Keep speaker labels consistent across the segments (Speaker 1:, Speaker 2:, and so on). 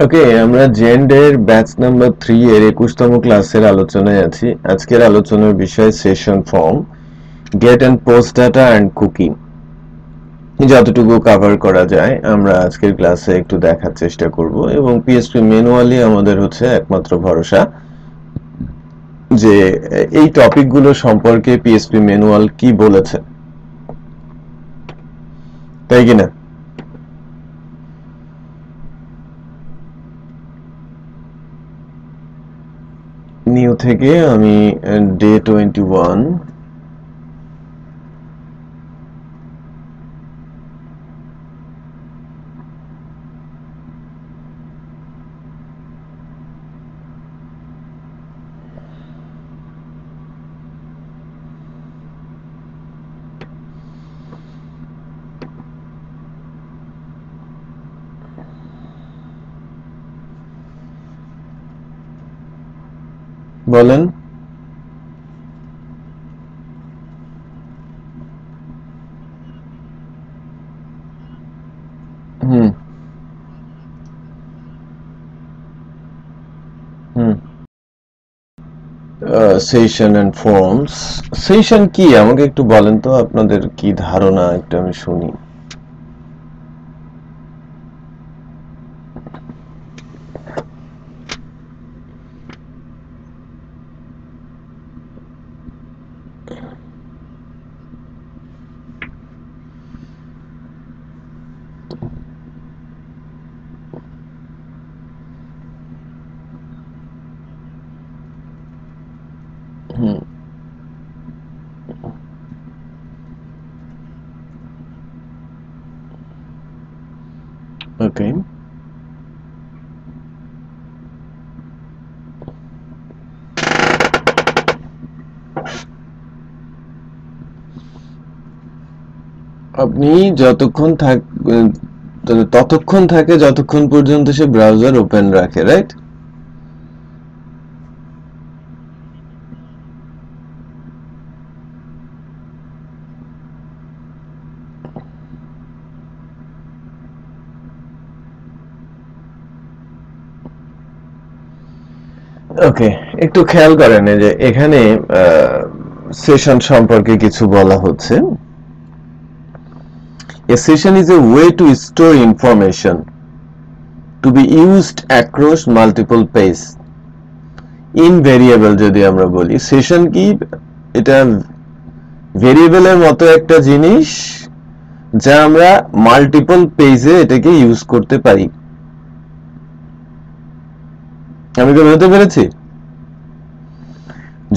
Speaker 1: ওকে, আমরা জেন্ডের batch number 3 এর 21তম ক্লাসের আলোচনায় আছি। আজকের আলোচনার বিষয় session form, get and post data and cookie. যতটুকু কভার করা যায় আমরা আজকের ক্লাসে একটু দেখার চেষ্টা করব, এবং পিএসপি ম্যানুয়ালি আমাদের হচ্ছে একমাত্র ভরসা যে এই টপিকগুলো সম্পর্কে পিএসপি ম্যানুয়াল কি বলেছে, তাই কিনা? নিউ থেকে আমি ডে 21 বলেন। হুম হুম সেশন এন্ড ফর্মস। সেশন কি আমাকে একটু বলেন তো, আপনাদের কি ধারণা একটু আমি শুনি। হুম ওকে, আপনি ততক্ষণ থাকে যতক্ষণ পর্যন্ত সে ব্রাউজার ওপেন রাখে, রাইট? ওকে, একটু খেয়াল করেন যে এখানে সেশন সম্পর্কে কিছু বলা হচ্ছে। A session is a way to store information to be used across multiple pages. In variable যদি আমরা বলি, সেশন কি? এটা ভেরিয়েবলের মতো একটা জিনিস যা আমরা মাল্টিপল পেজে এটাকে ইউজ করতে পারি। আমি কি বলতে পেরেছি?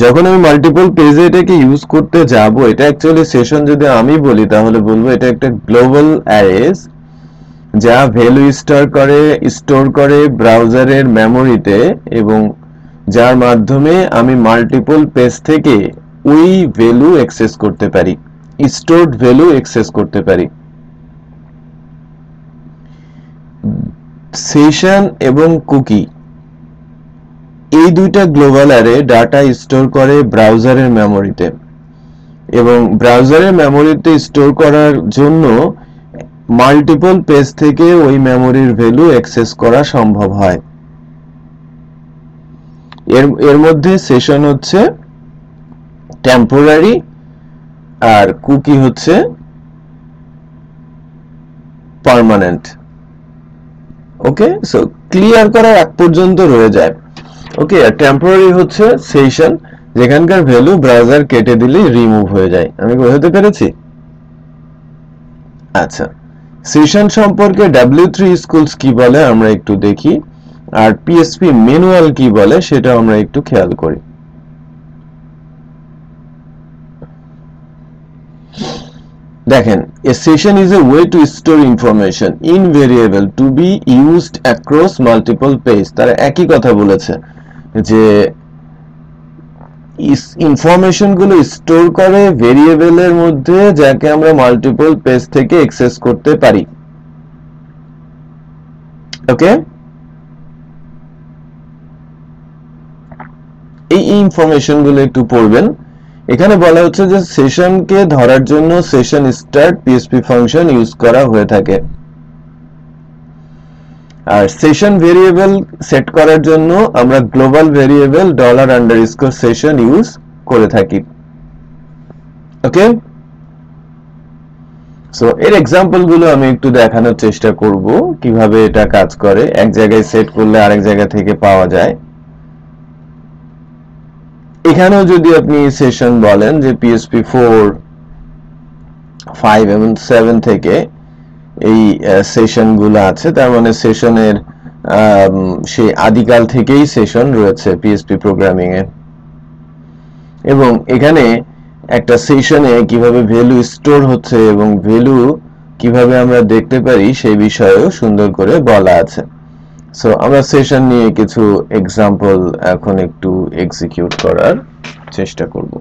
Speaker 1: যখন আমি মাল্টিপল পেজে এটাকে ইউজ করতে যাব, এটা অ্যাকচুয়ালি সেশন যদি আমি বলি তাহলে বলবো এটা একটা গ্লোবাল অ্যারেস যা ভ্যালু স্টোর করে ব্রাউজারের মেমোরিতে, এবং যার মাধ্যমে আমি মাল্টিপল পেজ থেকে ওই ভ্যালু অ্যাক্সেস করতে পারি, স্টোরড ভ্যালু অ্যাক্সেস করতে পারি। সেশন এবং কুকি এই দুইটা গ্লোবাল অ্যারে ডাটা স্টোর করে ব্রাউজারের মেমোরিতে, এবং ব্রাউজারের মেমোরিতে স্টোর করার জন্য মাল্টিপল পেজ থেকে ওই মেমোরির ভ্যালু অ্যাক্সেস করা সম্ভব হয়। এর মধ্যে সেশন হচ্ছে টেম্পোরারি আর কুকি হচ্ছে পার্মানেন্ট। ওকে, সো ক্লিয়ার করার আগ পর্যন্ত রয়ে যায়। ওকে, আর টেম্পোরারি হচ্ছে সেশন যেখানকার ভ্যালু ব্রাউজার কেটে দিলেই রিমুভ হয়ে যায়। আমি বোঝাতে পেরেছি? আচ্ছা, সেশন সম্পর্কে W3 স্কুলস কি বলে আমরা একটু দেখি, আর পিএসপি ম্যানুয়াল কি বলে সেটা আমরা একটু খেয়াল করি। দেখেন, a session is a way to store information in variable to be used across multiple pages। তারা একই কথা বলেছে যে ইনফরমেশন গুলো স্টোর করে ভেরিয়েবলের মধ্যে, যাকে আমরা মাল্টিপল পেজ থেকে অ্যাক্সেস করতে পারি। ওকে, এই ইনফরমেশন গুলো একটু পড়বেন। এখানে বলা হচ্ছে যে সেশনকে ধরার জন্য session start PSP function use করা হয়ে থাকে। আর সেশন ভেরিয়েবল সেট করার জন্য আমরা গ্লোবাল ভেরিয়েবল $_ ইউজ করে থাকি। ওকে, সো এর এক্সাম্পল গুলো আমি একটু দেখানোর চেষ্টা করব কিভাবে এটা কাজ করে, এক জায়গায় সেট করলে আরেক জায়গা থেকে পাওয়া যায়। এখানেও যদি আপনি সেশন বলেন যে PHP 4, 5 এবং 7 থেকে এই সেশন গুলো আছে, তার মানে সেশনের সেই আদিকাল থেকেই সেশন রয়েছে PHP প্রোগ্রামিং এ। এবং এখানে একটা সেশনে কিভাবে ভ্যালু স্টোর হচ্ছে এবং ভ্যালু কিভাবে আমরা দেখতে পারি সেই বিষয়েও সুন্দর করে বলা আছে। সো আমরা সেশন নিয়ে কিছু এক্সাম্পল এখন একটু এক্সিকিউট করার চেষ্টা করব।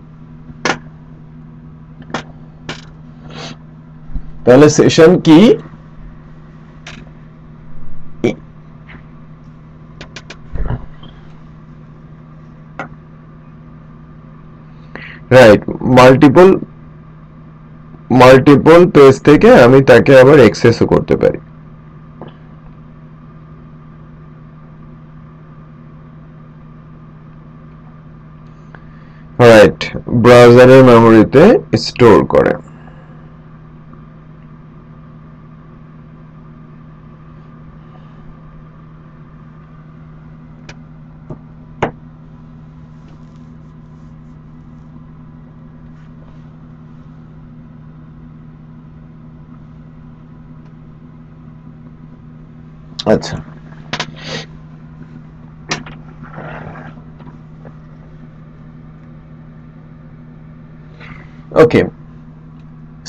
Speaker 1: তাহলে সেশন কি? রাইট, মাল্টিপল পেজ থেকে আমি তাকে আবার অ্যাক্সেসও করতে পারি। রাইট, ব্রাউজারের মেমোরিতে স্টোর করে। আচ্ছা, ওকে,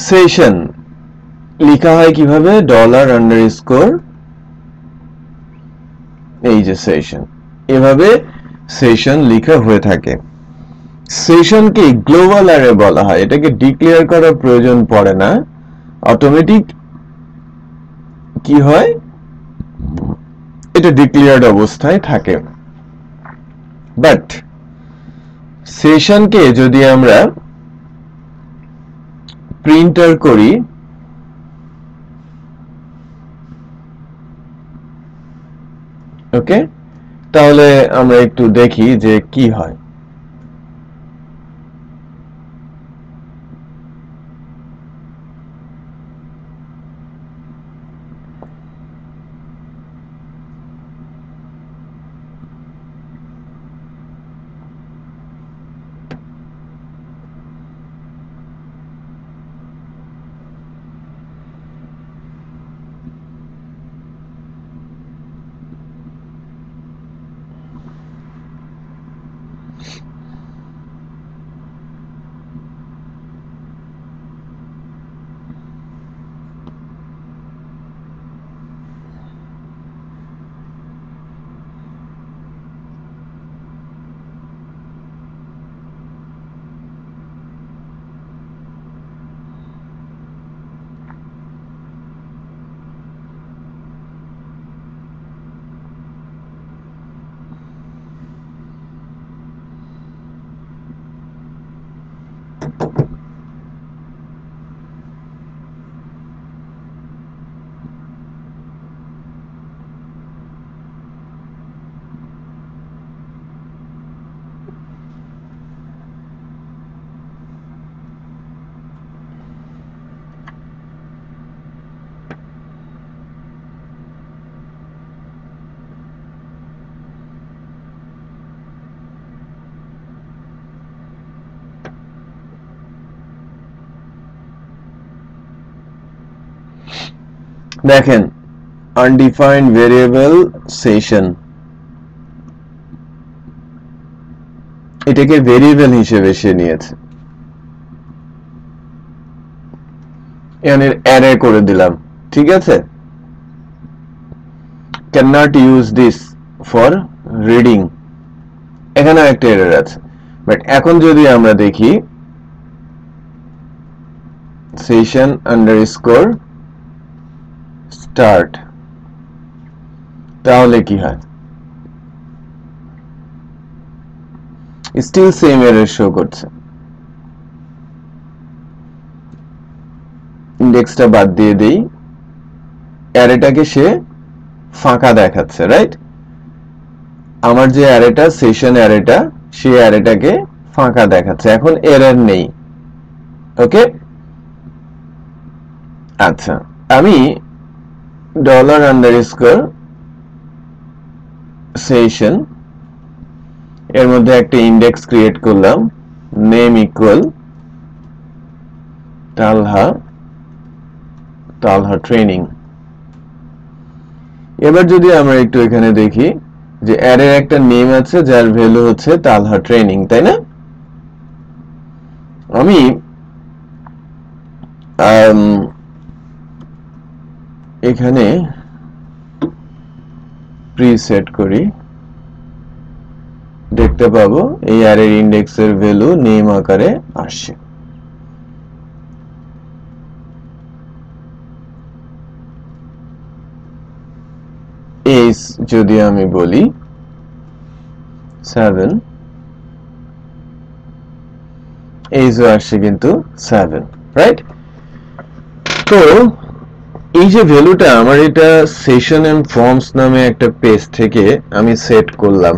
Speaker 1: সেশন লেখা হয় কিভাবে? $_ এই যে সেশন, এভাবে সেশন লেখা হয়ে থাকে। সেশনকে গ্লোবাল অ্যারে বলা হয়, এটাকে ডিক্লেয়ার করার প্রয়োজন পড়ে না, অটোমেটিক কি হয়, এটা ডিক্লেয়ার্ড অবস্থায় থাকে। বাট সেশনকে যদি আমরা প্রিন্টার করি, ওকে, তাহলে আমরা একটু দেখি যে কি হয়। দেখেন, আনডিফাইন্ড ভেরিয়েবল সেশন, এটাকে ভেরিয়েবল হিসেবে সে নিয়েছে। এখানে অ্যারে করে দিলাম, ঠিক আছে। Can not use this for reading, এখানে একটা এরর আছে। বাট এখন যদি আমরা দেখি সেশন আন্ডারস্কোর স্টার্ট, তাহলে কি হয়? স্টিল সেম এরর শো করছে। ইন্ডেক্সটা বাদ দিয়ে দেই, অ্যারেটাকে সে ফাঁকা দেখাচ্ছে, রাইট? আমার যে অ্যারেটা সেশন অ্যারেটা, সেই অ্যারেটাকে ফাঁকা দেখাচ্ছে, এখন এরর নেই। ওকে, আচ্ছা, আমি $_ সেশন এর মধ্যে একটা ইন্ডেক্স ক্রিয়েট করলাম, নেম ইকুয়াল তালহা ট্রেনিং। এবার যদি আমরা একটু এখানে দেখি যে অ্যারের একটা নেম আছে যার ভ্যালু হচ্ছে তালহা ট্রেনিং, তাই না? আমি এখানে প্রিসেট করি, দেখতে পাবো এই অ্যারের ইন্ডেক্সের ভ্যালু নেম আকারে আসছে। এজ যদি আমি বলি 7, এজও আসছে কিন্তু 7, রাইট? তো এই যে ভ্যালুটা আমার, এটা সেশন এন্ড ফর্মস নামে একটা পেজ থেকে আমি সেট করলাম।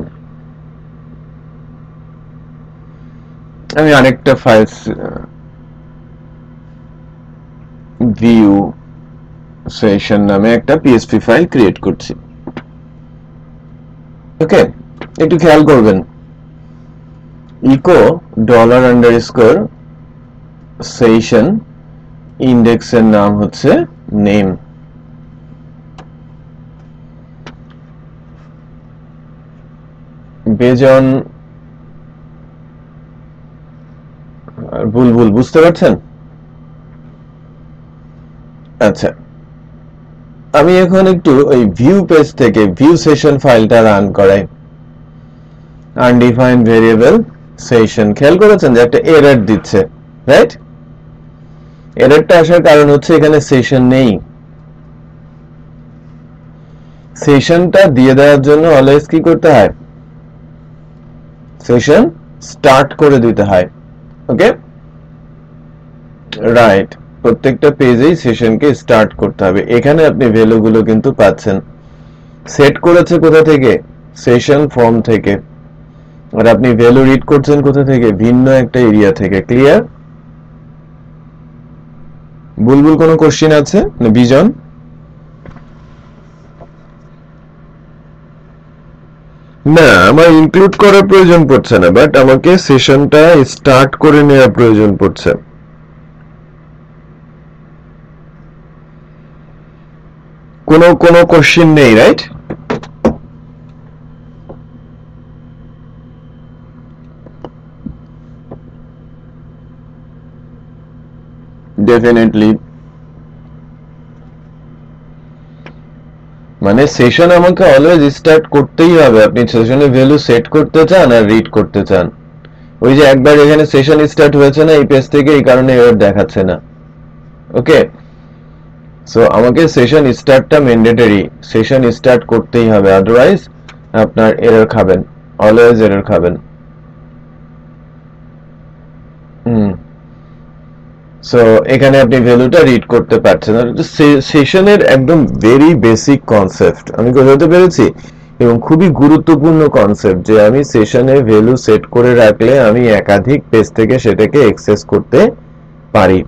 Speaker 1: আমি আরেকটা ফাইল ভিউ সেশন নামে একটা পিএসপি ফাইল ক্রিয়েট করছি। ওকে, একটু খেয়াল করবেন, ইকো $_ সেশন, ইন্ডেক্সের নাম হচ্ছে নেম। বেজন বুলবুল, বুঝতে পারছেন? আচ্ছা, আমি এখন একটু ওই ভিউ পেজ থেকে ভিউ সেশন ফাইলটা রান করাই। আনডিফাইন্ড ভেরিয়েবল সেশন, খেয়াল করেছেন যে একটা এরর দিচ্ছে, রাইট? এররটা আসার কারণ হচ্ছে এখানে সেশন নেই। সেশনটা দিয়ে দেওয়ার জন্য অলওয়েজ কি করতে হয়? সেশন স্টার্ট করে দিতে হয়। ওকে, রাইট, প্রত্যেকটা পেজেই সেশনকে স্টার্ট করতে হবে। এখানে আপনি ভ্যালুগুলো কিন্তু পাচ্ছেন। সেট করেছে কোথা থেকে? সেশন ফর্ম থেকে। আর আপনি ভ্যালু রিড করছেন কোথা থেকে? ভিন্ন একটা এরিয়া থেকে। ক্লিয়ার? বুলবুল, কোনো কোশ্চেন আছে? বিজন? না, আমার ইনক্লুড করার প্রয়োজন পড়ছে না, বাট আমাকে সেশনটা স্টার্ট করে নেওয়ার প্রয়োজন পড়ছে। কোনো কোশ্চেন নেই, রাইট? ডেফিনেটলি, মানে সেশন আমাকে অলওয়েজ স্টার্ট করতেই হবে। আপনি সেশনের ভ্যালু সেট করতে চান আর রিড করতে চান। ওই যে একবার এখানে সেশন স্টার্ট হয়েছে না এই পেজ থেকে, এই কারণে এরর দেখাচ্ছে না। ওকে, সো আমাকে সেশন স্টার্টটা ম্যান্ডেটরি, সেশন স্টার্ট করতেই হবে, আদারওয়াইজ আপনার এরর খাবেন, অলওয়েজ এরর খাবেন। সো এখানে আপনি ভ্যালুটা রিড করতে পারছেন না। সেশনের একদম ভেরি বেসিক কনসেপ্ট আমি বোঝাতে পেরেছি, এবং খুবই গুরুত্বপূর্ণ কনসেপ্ট যে আমি সেশনে ভ্যালু সেট করে রাখলে আমি একাধিক পেজ থেকে সেটাকে অ্যাক্সেস করতে পারি।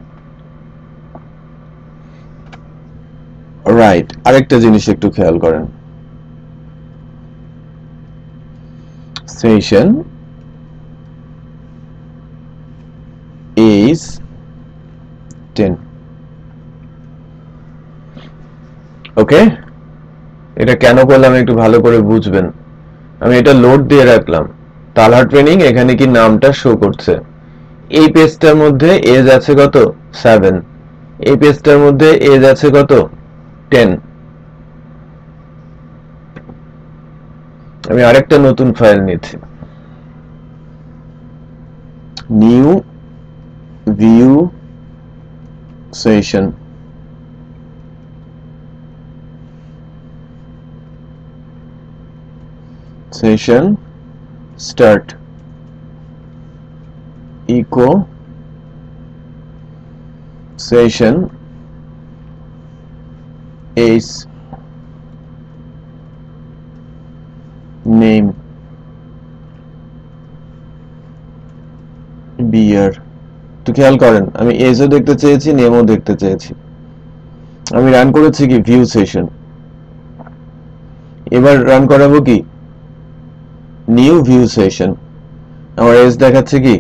Speaker 1: রাইট, আরেকটা জিনিস একটু খেয়াল করেন, সেশন is 10। ওকে, এটা কেন করলাম একটু ভালো করে বুঝবেন। আমি এটা লোড দিয়ে রাখলাম, তালহা ট্রেনিং, এখানে কি নামটা শো করছে। এই পেজটার মধ্যে এজ আছে কত? 7। এই পেজটার মধ্যে এজ আছে কত? 10। আমি আরেকটা নতুন ফাইল নিচ্ছি, new view session, session start echo session age name bear, তো খেয়াল করেন আমি এজও দেখতে চেয়েছি, নেমও দেখতে চেয়েছি। আমি রান করেছি কি ভিউ সেশন, এবার রান করাবো কি নিউ ভিউ সেশন। আমার এজ দেখাচ্ছে কি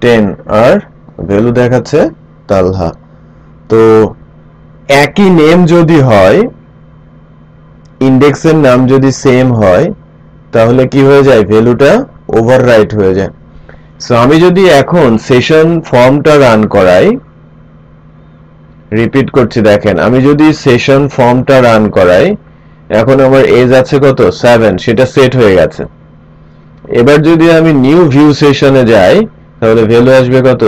Speaker 1: 10 আর ভ্যালু দেখাচ্ছে তালহা। তো একই নেম যদি হয়, ইন্ডেক্সের নাম যদি সেম হয়, তাহলে কি হয়ে যায়, ভ্যালুটা ওভাররাইট হয়ে যায়। সো আমি যদি এখন সেশন ফর্মটা রান করাই, রিপিট করছি দেখেন, আমি যদি সেশন ফর্মটা রান করাই, এখন আমার এজ আছে কত 7, সেটা সেট হয়ে গেছে। এবার যদি আমি নিউ ভিউ সেশনে যাই, তাহলে ভ্যালু আসবে কত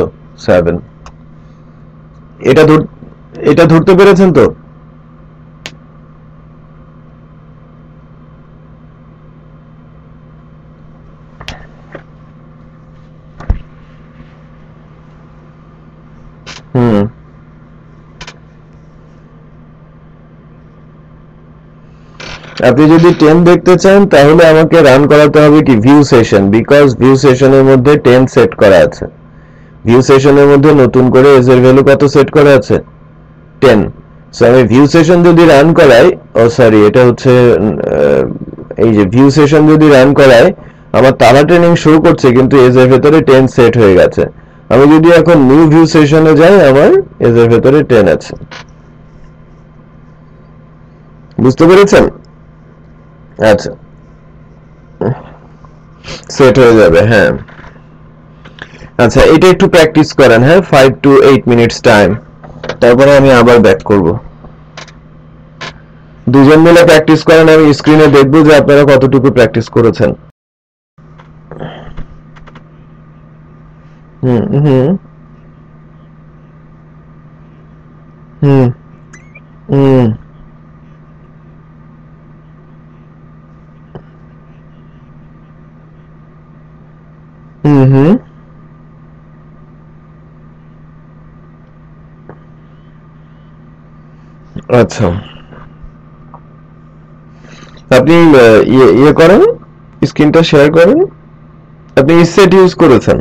Speaker 1: 7। এটা এটা ধরতে পেরেছেন তো? হুম, আপনি যদি 10 দেখতে চান তাহলে আমাকে রান করাতে হবে কি ভিউ সেশন, বিকজ ভিউ সেশনের মধ্যে 10 সেট করা আছে। ভিউ সেশনের মধ্যে নতুন করে এজ এর ভ্যালু কত সেট করা আছে 10। সো আমি ভিউ সেশন যদি রান করাই, ও সরি এটা হচ্ছে এই যে ভিউ সেশন যদি রান করাই, আমার তালা ট্রেনিং শুরু করছে কিন্তু এজ এর ভেতরে 10 সেট হয়ে গেছে। আমি যদি এখন নিউ ভিউ সেশনে যাই, আমার এজ এর ভেতরে 10 আছে। বুঝতে পেরেছেন? আচ্ছা, সেট হয়ে যাবে, হ্যাঁ। আচ্ছা, এটা একটু প্র্যাকটিস করেন, হ্যাঁ, 5 to 8 মিনিটস টাইম, তারপরে আমি আবার ব্যাক করব। দুজন মিলে প্র্যাকটিস করেন, আমি স্ক্রিনে দেখবো যে আপনারা কতটুকু প্র্যাকটিস করেছেন। হুম হুম হুম হুম হুম হুম। আচ্ছা, আপনি ইয়ে করেন, স্ক্রিনটা শেয়ার করেন। আপনি সেট ইউজ করেছেন?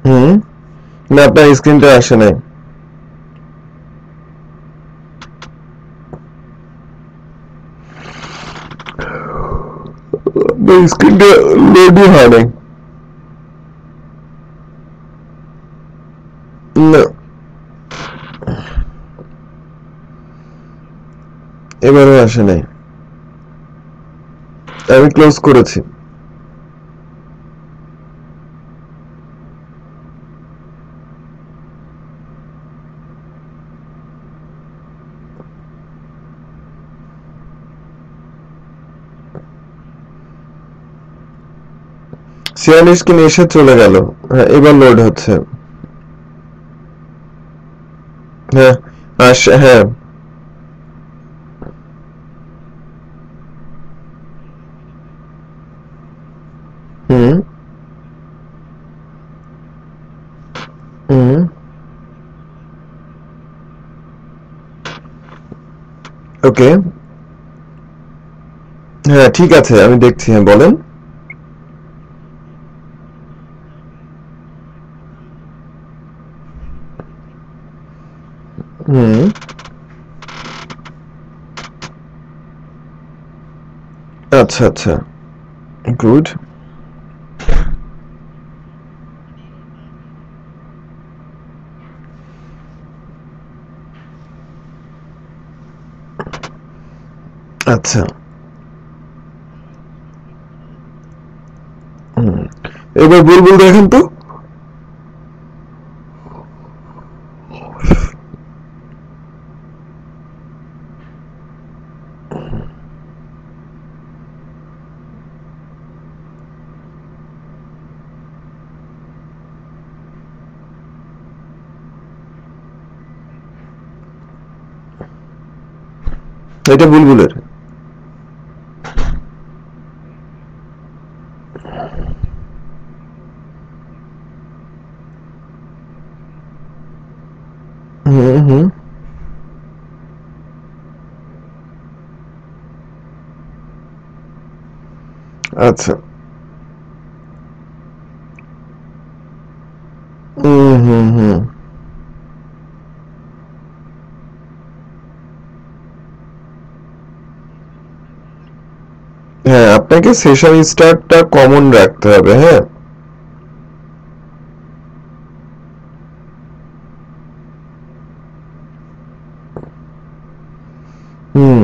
Speaker 1: হুম, না আপনার স্ক্রিনটা আসে নাই, স্ক্রিনটা লোডই হয় নাই। না, এবারও আসে নাই, আমি ক্লোজ করেছি। সিয়ান স্ক্রিন এসে চলে গেল। হ্যাঁ, এবার লোড হচ্ছে। হ্যাঁ, হ্যাঁ। হুম হুম। ওকে, হ্যাঁ ঠিক আছে, আমি দেখছি, হ্যাঁ বলেন। হুম, আচ্ছা আচ্ছা, গুড। আচ্ছা, হুম, এবার বুলবুল দেখেন তো। এটা বুলবুলের। হুম হুম আচ্ছা হুম হ্যাঁ, আপনাকে সেশন স্টার্টটা কমন রাখতে হবে। হ্যাঁ, হুম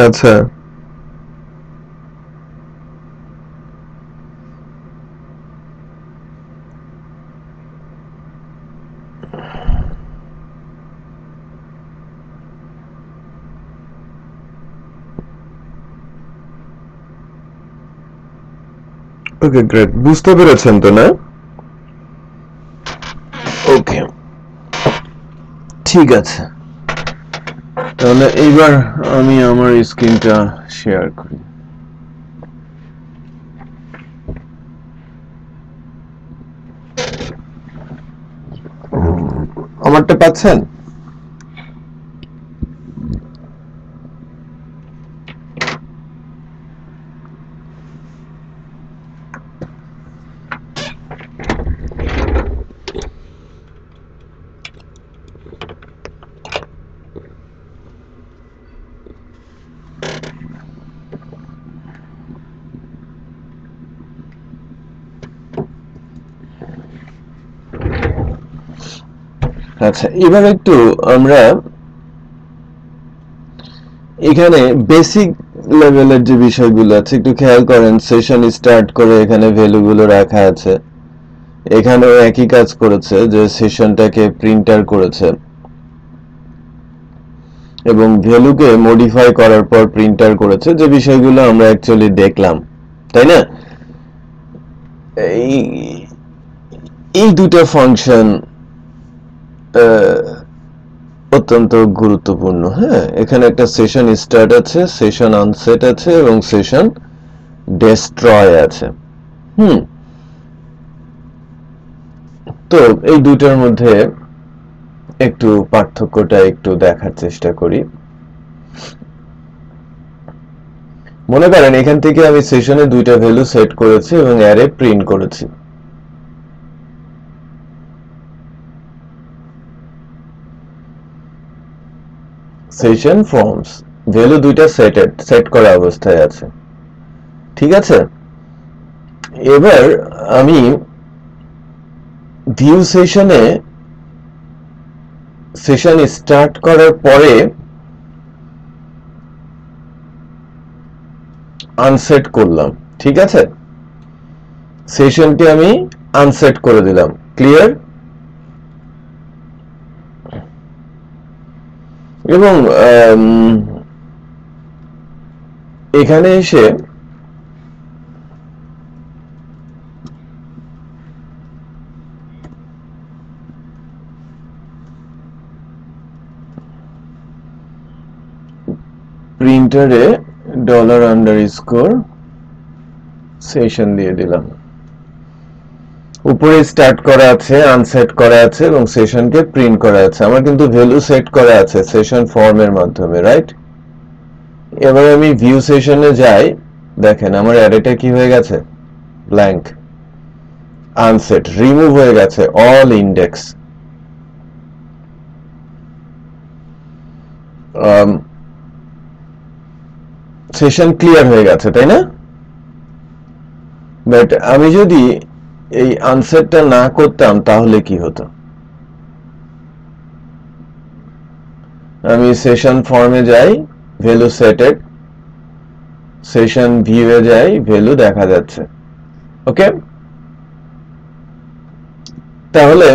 Speaker 1: আচ্ছা ওকে গ্রেট, বুঝতে পেরেছেন তো না? ওকে ঠিক আছে, তাহলে এইবার আমি আমার স্ক্রিনটা শেয়ার করি। আমারটা পাচ্ছেন? আচ্ছা, এবার একটু আমরা এখানে বেসিক লেভেলের যে বিষয়গুলো আছে একটু খেয়াল করেন। সেশন স্টার্ট করে এখানে ভ্যালুগুলো রাখা আছে, এখানেও একই কাজ করেছে যে সেশনটাকে প্রিন্টার করেছে এবং ভ্যালুকে মডিফাই করার পর প্রিন্টার করেছে, যে বিষয়গুলো আমরা অ্যাকচুয়ালি দেখলাম, তাই না? এই এই দুটো ফাংশন অত্যন্ত গুরুত্বপূর্ণ। হ্যাঁ, এখানে একটা সেশন স্টার্ট আছে, সেশন আনসেট আছে এবং সেশন ডেস্ট্রয় আছে। তো এই দুটার মধ্যে একটু পার্থক্যটা একটু দেখার চেষ্টা করি। মনে করেন এখান থেকে আমি সেশনে দুইটা ভ্যালু সেট করেছি এবং অ্যারে প্রিন্ট করেছি। সেশন ফর্মস ভ্যালু দুইটা সেট করা অবস্থায় আছে, ঠিক আছে? এবার আমি ভিউ সেশনে সেশন স্টার্ট করার পরে আনসেট করলাম, ঠিক আছে? সেশনকে আমি আনসেট করে দিলাম, ক্লিয়ার? এবং এখানে এসে প্রিন্টারে $_ সেশন দিয়ে দিলাম। উপরে স্টার্ট করা আছে, আনসেট করা আছে এবং সেশনকে প্রিন্ট করা আছে। আমার কিন্তু ভ্যালু সেট করা আছে সেশন ফর্মের মাধ্যমে, রাইট? এবার আমি ভিউ সেশনে যাই, দেখেন আমার অ্যারেটা কি হয়ে গেছে, ব্ল্যাঙ্ক, আনসেট, রিমুভ হয়ে গেছে অল ইন্ডেক্স। সেশন ক্লিয়ার হয়ে গেছে, তাই না? বাট আমি যদি এই আনসেটটা না করতাম তাহলে কি হতো? আমি সেশন ফর্মে যাই, ভ্যালু সেটেড, সেশন ভিউয়ে যাই, ভ্যালু দেখা যাচ্ছে। ওকে, তাহলে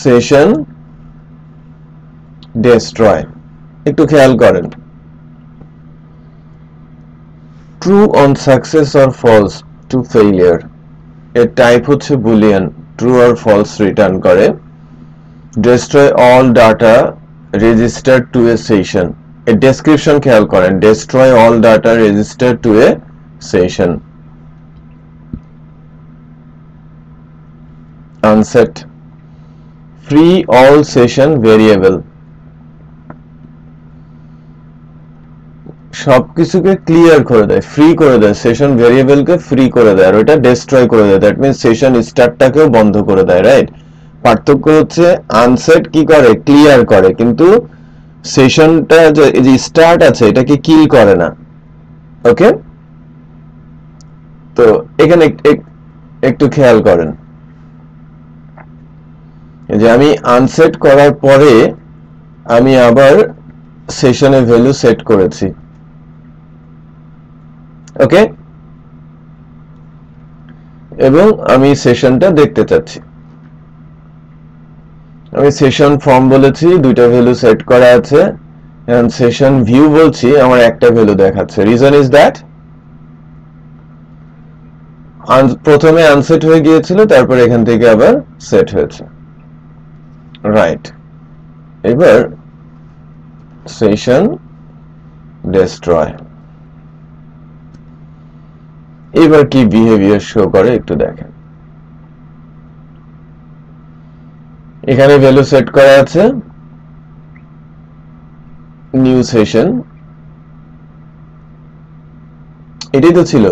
Speaker 1: সেশন ডেস্ট্রয় একটু খেয়াল করেন। True on success or false to failure এর টাইপ হচ্ছে বুলিয়ান, ট্রু আর ফলস রিটার্ন করে। Destroy all data registered to a session এর ডেসক্রিপশন খেয়াল করেন, destroy all data registered to a session. Unset free all session variable, সবকিছুকে clear করে দেয়, ফ্রি করে দেয়, সেশন ভেরিয়েবলকে ফ্রি করে দেয় আর ওটা ডেস্ট্রয় করে দেয়, দ্যাট মিন্স সেশন স্টার্টটাকেও বন্ধ করে দেয়, রাইট? পার্থক্য হচ্ছে আনসেট কি করে, ক্লিয়ার করে, কিন্তু সেশনটা যে স্টার্ট আছে এটাকে কিল করে না। ওকে, তো এখানে একটু খেয়াল করেন যে আমি আনসেট করার পরে আমি আবার সেশনে ভ্যালু সেট করেছি। ওকে, এবং আমি সেশনটা দেখতে চাচ্ছি। আমি সেশন ফর্ম বলেছি, দুইটা ভ্যালু সেট করা আছে, এন্ড সেশন ভিউ বলছি আমার একটা ভ্যালু দেখাচ্ছে। রিজন ইজ দ্যাট প্রথমে আনসেট হয়ে গিয়েছিল, তারপর এখান থেকে আবার সেট হয়েছে, রাইট? এবার সেশন ডেস্ট্রয়, এবার কি বিহেভিয়ার শো করে একটু দেখেন। এখানে ভ্যালু সেট করা আছে নিউ সেশন, এটাই তো ছিল।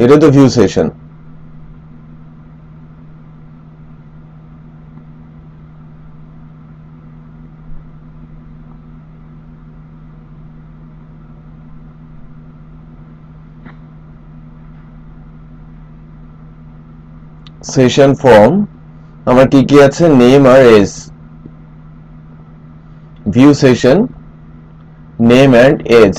Speaker 1: এটা তো ভিউ সেশন। সেশন ফর্ম আমার কি কি আছে, নেম আর age, view session name and age.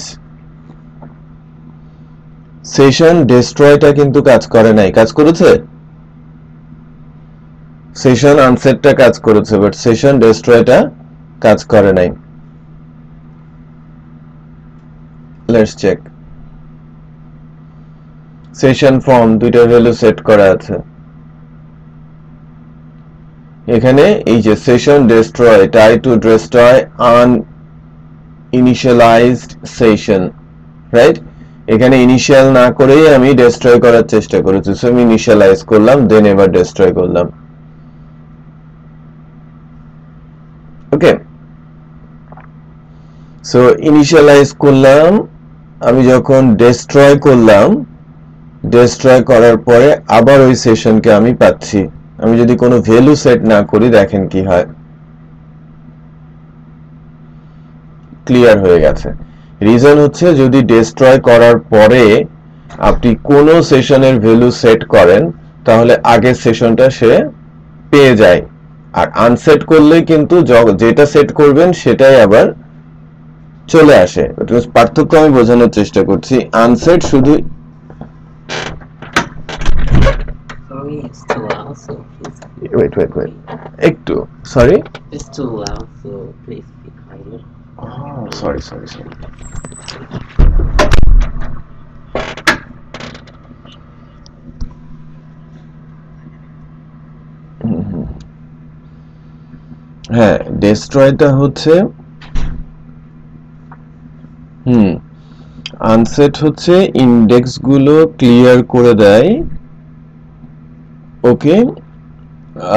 Speaker 1: Session ডেস্ট্রয়টা কিন্তু কাজ করে নাই, কাজ করেছে? সেশন আনসেটটা কাজ করেছে, বাট সেশন ডেস্ট্রয়টা কাজ করে নাই। Let's check. সেশন ফর্ম দুইটা ভ্যালু সেট করা আছে, এখানে এই যে session destroy, try to destroy uninitialised session, right? এখানে ইনিশিয়াল না করেই আমি ডেস্ট্রয় করার চেষ্টা করেছি, সো আমি ইনিশিয়ালাইজ করলাম, দেন এবার ডেস্ট্রয় করলাম। ওকে, সো ইনিশিয়ালাইজ করলাম, আমি যখন ডেস্ট্রয় করলাম, ডেস্ট্রয় করার পরে আবার ওই সেশনকে আমি পাচ্ছি। আমি যদি কোনো ভ্যালু সেট না করি, দেখেন কি হয়, ক্লিয়ার হয়ে গেছে। রিজন হচ্ছে যদি ডেস্ট্রয় করার পরে আপনি কোন সেশনের ভ্যালু সেট করেন, তাহলে আগের সেশনটা সে পেয়ে যায়, আর আনসেট করলে কিন্তু যেটা সেট করবেন সেটাই আবার চলে আসে। পার্থক্য আমি বোঝানোর চেষ্টা করছি। আনসেট শুধু একটু sorry,
Speaker 2: It's too loud, so please be quiet.
Speaker 1: Sorry. হ্যাঁ, ডেস্ট্রয়টা হচ্ছে আনসেট হচ্ছে ইন্ডেক্স গুলো ক্লিয়ার করে দেয়, ওকে?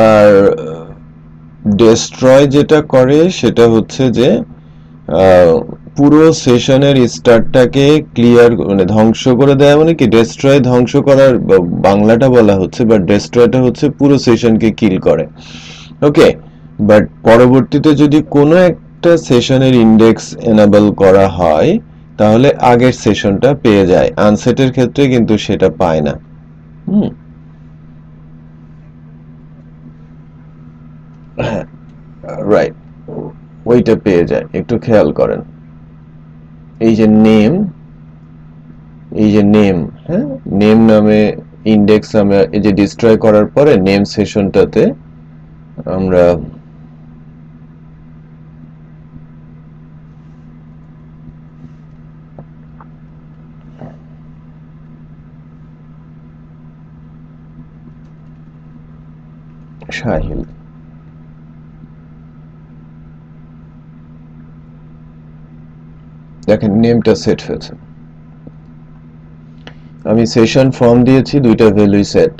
Speaker 1: আর ডেস্ট্রয় যেটা করে সেটা হচ্ছে যে পুরো সেশনের স্টার্টটাকে ক্লিয়ার, মানে ধ্বংস করে দেয়। মানে কি, ডেস্ট্রয় ধ্বংস করার বাংলাটা বলা হচ্ছে, বাট ডেস্ট্রয়টা হচ্ছে পুরো সেশনকে কিল করে, ওকে? বাট পরবর্তীতে যদি কোনো একটা সেশনের ইন্ডেক্স এনেবল করা হয়, তাহলে আগের সেশনটা পেয়ে যায়। আনসেটের ক্ষেত্রে কিন্তু সেটা পায় না। হ্যাঁ, রাইট, ওইটা পেয়ে যায়। একটু খেয়াল করেন, এই যে নেম, হ্যাঁ, নেম নামে ইন্ডেক্স নামে এই যে ডিস্ট্রয় করার পরে নেম সেশনটাতে আমরা শাহিল, দেখেন নেমটা সেট হয়েছে। আমি সেশন ফর্ম দিয়েছি, দুইটা ভ্যালুই সেট,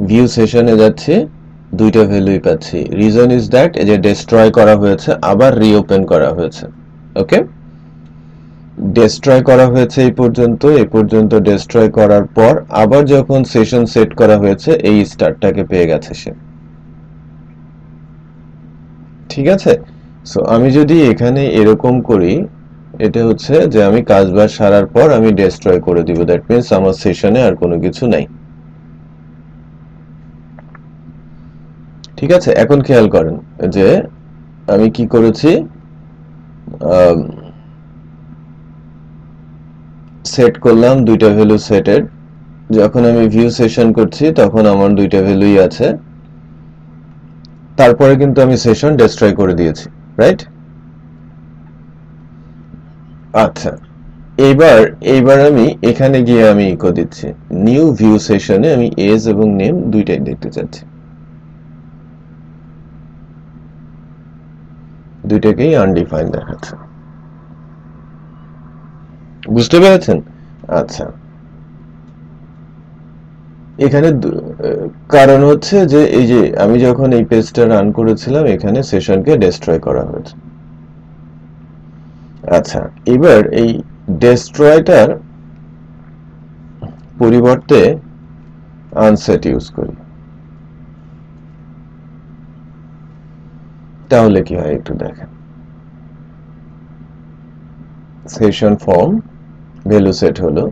Speaker 1: ভিউ সেশনে যাচ্ছি, দুইটা ভ্যালুই পাচ্ছি। রিজন ইজ দ্যাট এই যে ডেস্ট্রয় করা হয়েছে আবার রিওপেন করা হয়েছে। ওকে, ডেস্ট্রয় করা হয়েছে এই পর্যন্ত ডেস্ট্রয় করার পর আবার যখন সেশন সেট করা হয়েছে এই স্টারটাকে পেয়ে গেছে সে। ঠিক আছে, সো আমি যদি এখানে এরকম করি, এটা হচ্ছে যে আমি কাজবাজ সারার পর আমি ডেস্ট্রয় করে দিব, দ্যাট মিন্স আমার সেশনে আর কোনো কিছু নাই। ঠিক আছে, এখন খেয়াল করেন যে আমি কি করেছি, সেট করলাম দুইটা ভ্যালু সেটেড, যখন আমি ভিউ সেশন করছি তখন আমার দুইটা ভ্যালুই আছে, তারপরে কিন্তু আমি সেশন ডেস্ট্রয় করে দিয়েছি, রাইট? আচ্ছা, এইবার আমি এখানে গিয়ে আমি ইকো দিচ্ছি, নিউ ভিউ সেশনে আমি এজ এবং নেম দুইটাই দেখতে চাচ্ছি, দুইটাকেই আনডিফাইন্ড দেখাচ্ছে। বুঝতে পেরেছেন? আচ্ছা, এখানে কারণ হচ্ছে যে এই যে আমি যখন এই পেজটা রান করেছিলাম এখানে সেশনকে ডেস্ট্রয় করা হয়েছে। আচ্ছা, এবার এই ডেস্ট্রয়টার পরিবর্তে আনসেট ইউজ করি, তাহলে কি হয় একটু দেখেন। সেশন ফর্ম ভ্যালু সেট হলো,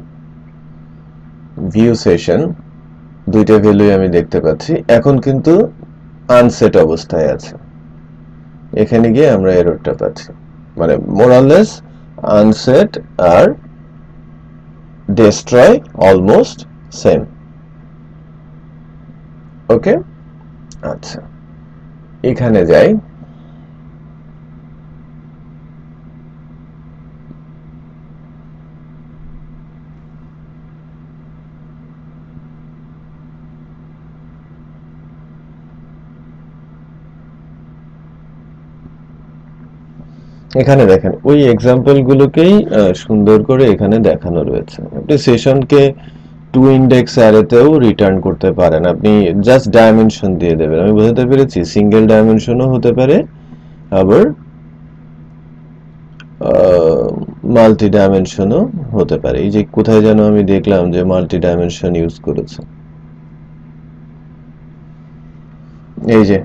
Speaker 1: ভিউ সেশন দুইটা ভ্যালুই আমি দেখতে পাচ্ছি, এখন কিন্তু আনসেট অবস্থায় আছে। এখানে গিয়ে আমরা এররটা পাচ্ছি, মানে মোর অর লেস আনসেট আর ডেস্ট্রয় অলমোস্ট সেম। ওকে, আচ্ছা এখানে যাই, এখানে দেখেন ওই এক্সাম্পল গুলোকেই সুন্দর করে এখানে দেখানো রয়েছে। আপনি সেশনকে টু ইন্ডেক্স অ্যারেতেও রিটার্ন করতে পারেন, আপনি জাস্ট ডাইমেনশন দিয়ে দেবেন। আমি বোঝাতে পেরেছি? সিঙ্গেল ডাইমেনশনও হতে পারে, আবার মাল্টি ডাইমেনশনও হতে পারে। এই যে কোথায় যেন আমি দেখলাম যে মাল্টি ডাইমেনশন ইউজ করেছে, এই যে,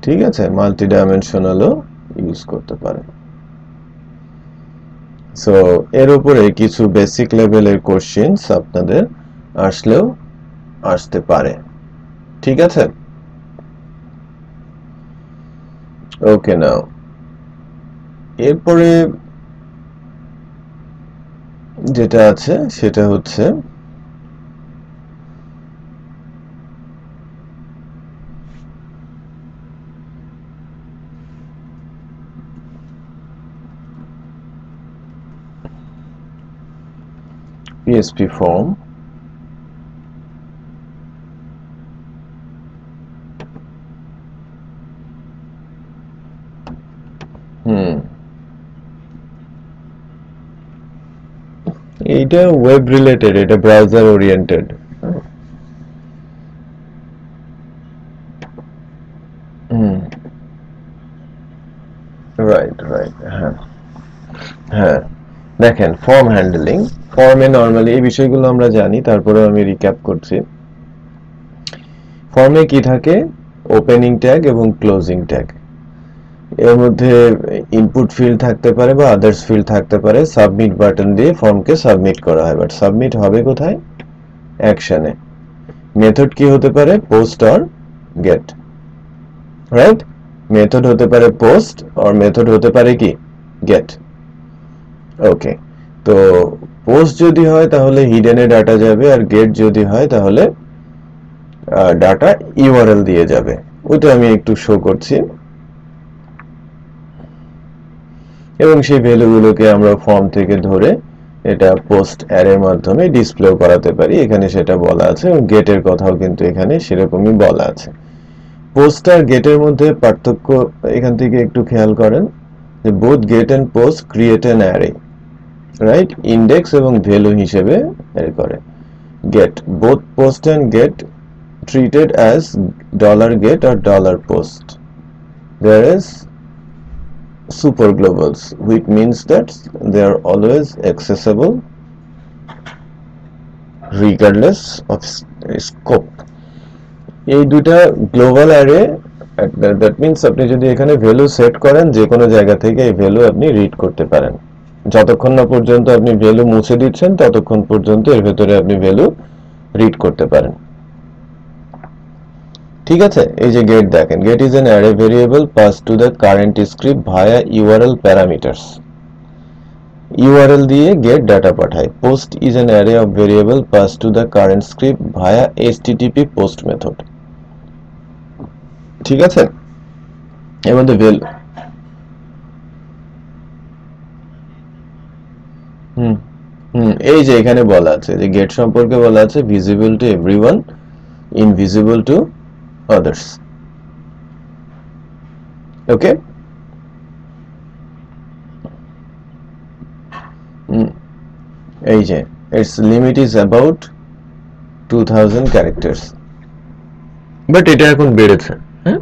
Speaker 1: ঠিক আছে, মাল্টি ডাইমেনশনালও ইউজ করতে পারে। সো এর উপরে কিছু বেসিক লেভেলের কোশ্চেনস আপনাদের আসলেও আসতে পারে। ঠিক আছে, ওকে, নাও এরপরে যেটা আছে সেটা হচ্ছে PHP form, এইটা ওয়েব রিলেটেড, এটা ব্রাউজার ওরিয়েন্টেড। রাইট রাইট, হ্যাঁ হ্যাঁ, দেখেন ফর্ম হ্যান্ডলিং, ফর্মে নরমালি এই বিষয়গুলো আমরা জানি, তারপরে আমি রিক্যাপ করছি। ফর্মে কি থাকে? ওপেনিং ট্যাগ এবং ক্লোজিং ট্যাগ, এর মধ্যে ইনপুট ফিল্ড থাকতে পারে বা আদার্স ফিল্ড থাকতে পারে। সাবমিট বাটন দিয়ে ফর্মকে সাবমিট করা হয়, বাট সাবমিট হবে কোথায়? অ্যাকশনে। মেথড কি হতে পারে? Post or get, right? Method হতে পারে পোস্ট, আর মেথড হতে পারে কি? গেট। ওকে, তো পোস্ট যদি হয় তাহলে হিডেনে ডাটা যাবে, আর গেট যদি হয় তাহলে ডাটা ইউআরএল দিয়ে যাবে। ওইটা আমি একটু শো করছি, এবং সেই ভ্যালুগুলোকে আমরা ফর্ম থেকে ধরে এটা পোস্ট অ্যারের মাধ্যমে ডিসপ্লে করাতে পারি, এখানে সেটা বলা আছে। এবং গেটের কথাও কিন্তু এখানে সেরকমই বলা আছে। পোস্ট আর গেটের মধ্যে পার্থক্য এখান থেকে একটু খেয়াল করেন যে both get and post create an array, right, index এবং ভ্যালু হিসেবে এর করে। Get, both post and get treated as $get or $post. There is super globals, which means that they are always accessible regardless of scope. এই দুটা global array, that means আপনি যদি এখানে value set করেন যে কোনো জায়গা থেকে এই ভ্যালু আপনি রিড করতে পারেন। যতক্ষণ না পর্যন্ত আপনি ভ্যালু মুছে দিচ্ছেন ততক্ষণ পর্যন্ত এর ভেতরে আপনি ভ্যালু রিড করতে পারেন। ঠিক আছে, এই যে গেট দেখেন, get is an array variable pass to the current script via URL parameters. URL দিয়ে গেট ডাটা পাঠায়। Post is an array of variable pass to the current script via HTTP post method. ঠিক আছে, এর মধ্যে value এই যে এখানে বলা আছে যে গেট সম্পর্কে বলা আছে visible to everyone, invisible two others. Okay, এই যে its limit is about 2000 characters, but এটা এখন বেড়েছে। হ্যাঁ,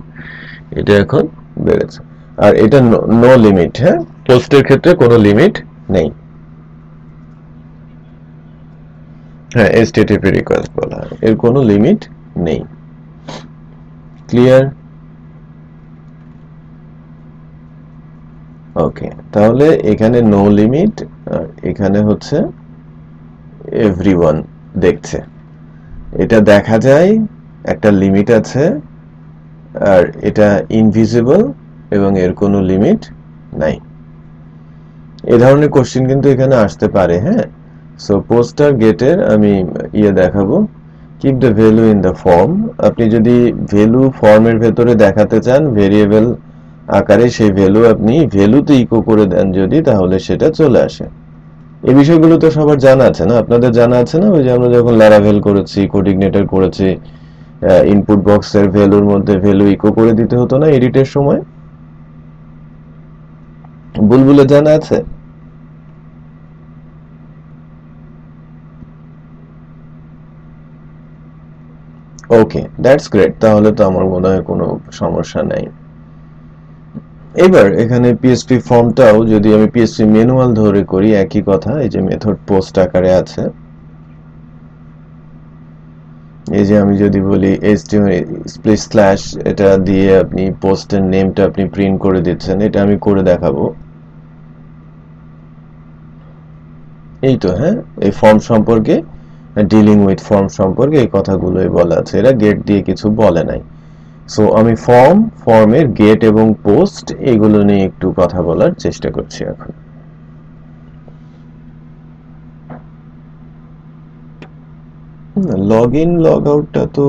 Speaker 1: এটা এখন বেড়েছে, আর এটা নো লিমিট। হ্যাঁ, পোস্টের ক্ষেত্রে কোনো লিমিট নেই। হ্যাঁ, HTTP রিকোয়েস্ট বলা হয়, এর কোনো লিমিট নেই। ক্লিয়ার? ওকে, তাহলে এখানে নো লিমিট আর এখানে হচ্ছে এভরিওয়ান দেখছে। এটা দেখা যায় একটা লিমিট আছে, আর এটা ইনভিজিবল এবং এর কোনো লিমিট নাই। এই ধরনের কোশ্চেন কিন্তু এখানে আসতে পারে। হ্যাঁ, সো পোস্টার গেটের আমি দেখাবো। Keep the value in the form. আপনি যদি ভ্যালু ফর্মের ভেতরে দেখাতে চান ভেরিয়েবল আকারে, সেই ভ্যালু আপনি ভ্যালুতে ইকো করে দেন যদি, তাহলে সেটা চলে আসে। এই বিষয়গুলো তো সবার জানা আছে না? আপনাদের জানা আছে না? ওই যে আমরা যখন ল্যারাভেল করেছি, কোডিগনেটর করেছি, ইনপুট বক্সের ভ্যালুর মধ্যে ভ্যালু ইকো করে দিতে হতো না এডিটের সময়? বুলবুলে জানা আছে? ওকে, দ্যাটস গ্রেট। তাহলে তো আমার মনে হয় কোনো সমস্যা নাই। এবার এখানে পিএসপি ফর্মটাও যদি আমি পিএসপি ম্যানুয়াল ধরে করি, একই কথা। এই যে মেথড পোস্ট আকারে আছে, এই যে আমি যদি বলি স্প্লিট স্ল্যাশ, এটা দিয়ে আপনি পোস্টের নেমটা আপনি প্রিন্ট করে দিচ্ছেন, এটা আমি করে দেখাবো। এই তো, হ্যাঁ, এই ফর্ম সম্পর্কে, ডিলিং উইথ ফর্ম সম্পর্কে এই কথাগুলোই বলা আছে, এরা গেট দিয়ে কিছু বলে নাই। সো আমি ফর্মের গেট এবং পোস্ট এগুলো নিয়ে একটু কথা বলার চেষ্টা করছি এখন। লগ ইন লগ আউটটা তো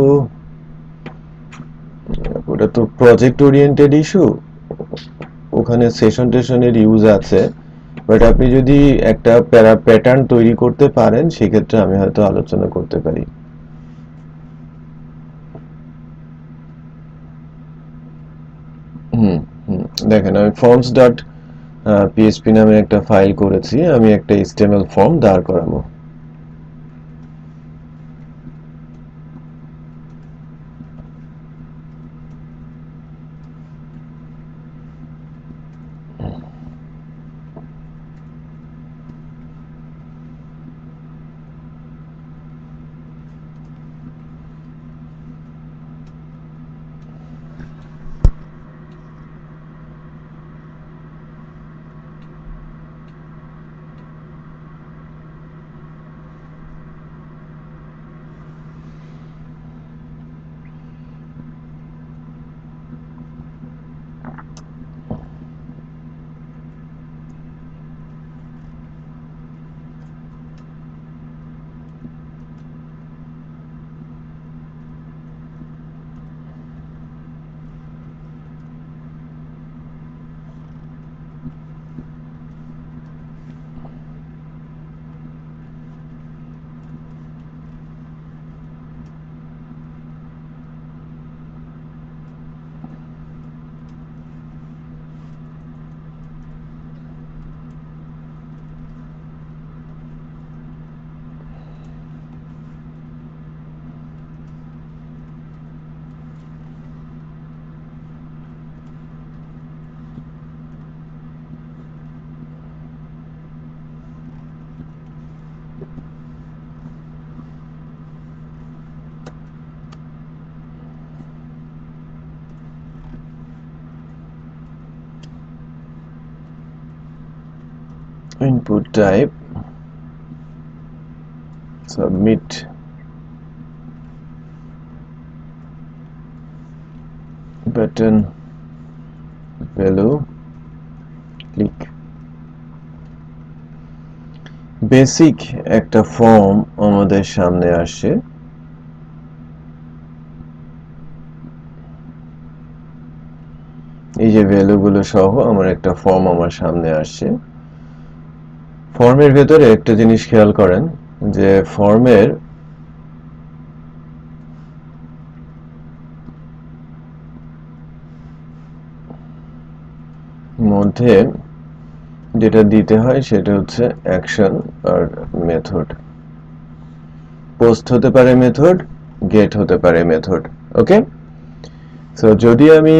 Speaker 1: ওটা তো প্রজেক্ট ওরিয়েন্টেড ইস্যু, ওখানে সেশন টেশনের ইউজ আছে। বাট আপনি যদি একটা প্যাটার্ন তৈরি করতে পারেন, সেক্ষেত্রে আমি হয়তো আলোচনা করতে পারি। দেখেন, আমি ফর্মস ডট পিএসপি নামে একটা ফাইল করেছি, আমি একটা HTML ফর্ম দাঁড় করাবো। input type, submit, button, value, click. Basic একটা ফর্ম আমাদের সামনে আসে। এই যে ভ্যালুগুলো সহ আমার একটা ফর্ম আমার সামনে আসছে। ফর্মের ভেতরে একটা জিনিস খেয়াল করেন যে ফর্মের মধ্যে যেটা দিতে হয় সেটা হচ্ছে অ্যাকশন আর মেথড। পোস্ট হতে পারে মেথড, গেট হতে পারে মেথড। ওকে, সো যদি আমি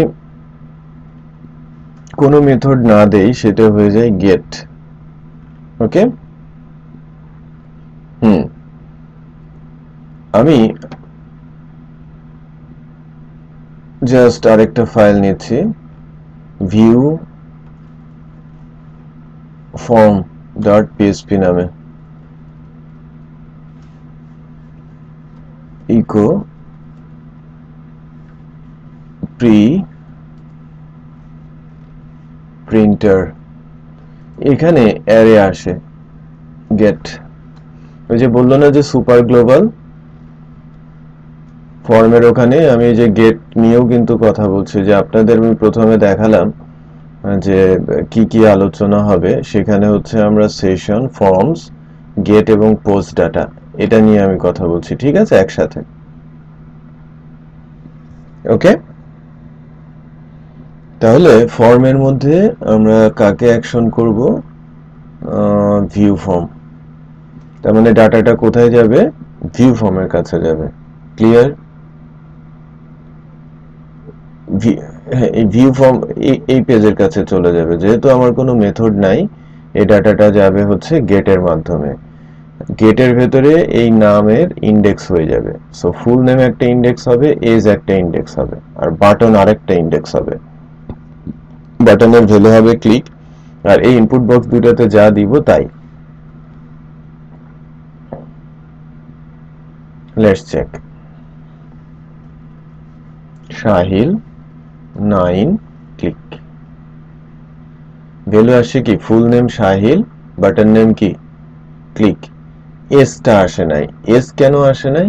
Speaker 1: কোনো মেথড না দেই সেটা হয়ে যায় গেট। ওকে, আমি জাস্ট আরেকটা ফাইল নিচ্ছি, ভিউ ফর্ম ডট পিএসপি নামে, ইকো প্রিন্টার, এখানে অ্যারে আসে গেট। ওই যে বললো না যে সুপার গ্লোবাল ফর্মের ওখানে আমি যে গেট নিয়েও কিন্তু কথা বলছি, যে আপনাদের আমি প্রথমে দেখালাম যে কি কি আলোচনা হবে, সেখানে হচ্ছে আমরা সেশন, ফর্মস, গেট এবং পোস্ট ডাটা এটা নিয়ে আমি কথা বলছি, ঠিক আছে, একসাথে। ওকে, তাহলে ফর্মের মধ্যে আমরা কাকে অ্যাকশন করব? View form. তার মানে ডাটাটা কোথায় যাবে? ভিউ ফর্মের কাছে যাবে। ক্লিয়ার? ভিউ ফর্ম এই পেজের কাছে চলে যাবে, যেহেতু আমার কোনো মেথড নাই, এই ডাটাটা যাবে হচ্ছে গেটের মাধ্যমে। গেটের ভেতরে এই নামের ইন্ডেক্স হয়ে যাবে। সো ফুল নেম একটা ইন্ডেক্স হবে, এজ একটা ইন্ডেক্স হবে, আর বাটন আরেকটা ইন্ডেক্স হবে। বাটনের ভ্যালু হবে ক্লিক, আর এই ইনপুট বক্স দুটাতে যা দিব তাই। Let's check. Shahil 9 click. Value আসছে কি? Full name Shahil, button name কি? ক্লিক। এসটা আসে নাই। এস কেন আসে নাই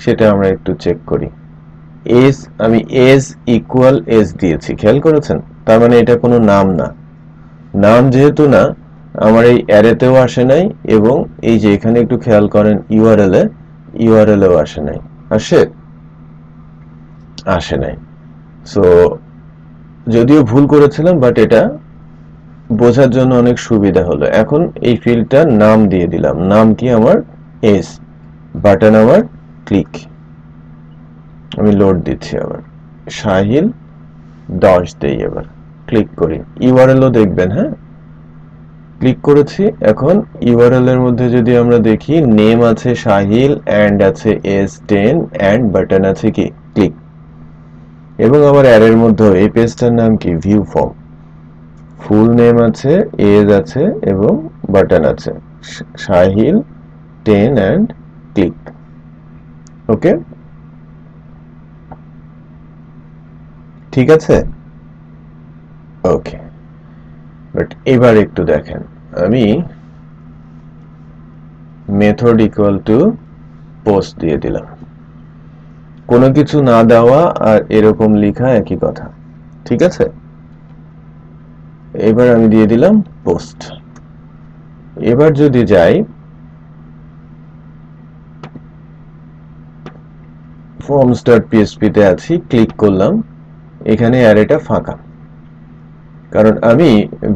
Speaker 1: সেটা আমরা একটু চেক করি। এস, আমি এস ইকুয়াল এস দিয়েছি, খেয়াল করেছেন? তার মানে এটা কোনো নাম না। নাম যেহেতু না, আমার এই অ্যারেতেও আসে নাই, এবং এই যে এখানে একটু খেয়াল করেন ইউআরএলেও আসে নাই। আসে নাই। সো যদিও ভুল করেছিলাম, বাট এটা বোঝার জন্য অনেক সুবিধা হলো। এখন এই ফিল্ডটার নাম দিয়ে দিলাম, নাম কি আমার? এস, বাটন আমার ক্লিক। আমি লোড দিচ্ছি আবার, শাহিল 10 দেই, এবার ক্লিক করি। ইউআরএলও দেখবেন, হ্যাঁ, ক্লিক করেছি। এখন ইউআরএল এর মধ্যে যদি আমরা দেখি, নেম আছে শাহিল, এন্ড আছে S10, এন্ড বাটন আছে কি? ক্লিক। এবং আমার অ্যারের মধ্যে এই পেজটার নাম কি? View form. ফুল নেম আছে, এজ আছে, এবং বাটন আছে শাহিল 10 এন্ড ক্লিক। ওকে, ঠিক আছে। ওকে, বাট এবার একটু দেখেন, আমি মেথড ইকুয়াল টু পোস্ট দিয়ে দিলাম। কোনো কিছু না দেওয়া আর এরকম লেখা একই কথা, ঠিক আছে। এবার আমি দিয়ে দিলাম পোস্ট। এবার যদি যাই forms.php তে আছি, ক্লিক করলাম, এখানে অ্যারেটা ফাঁকা, কারণ আমি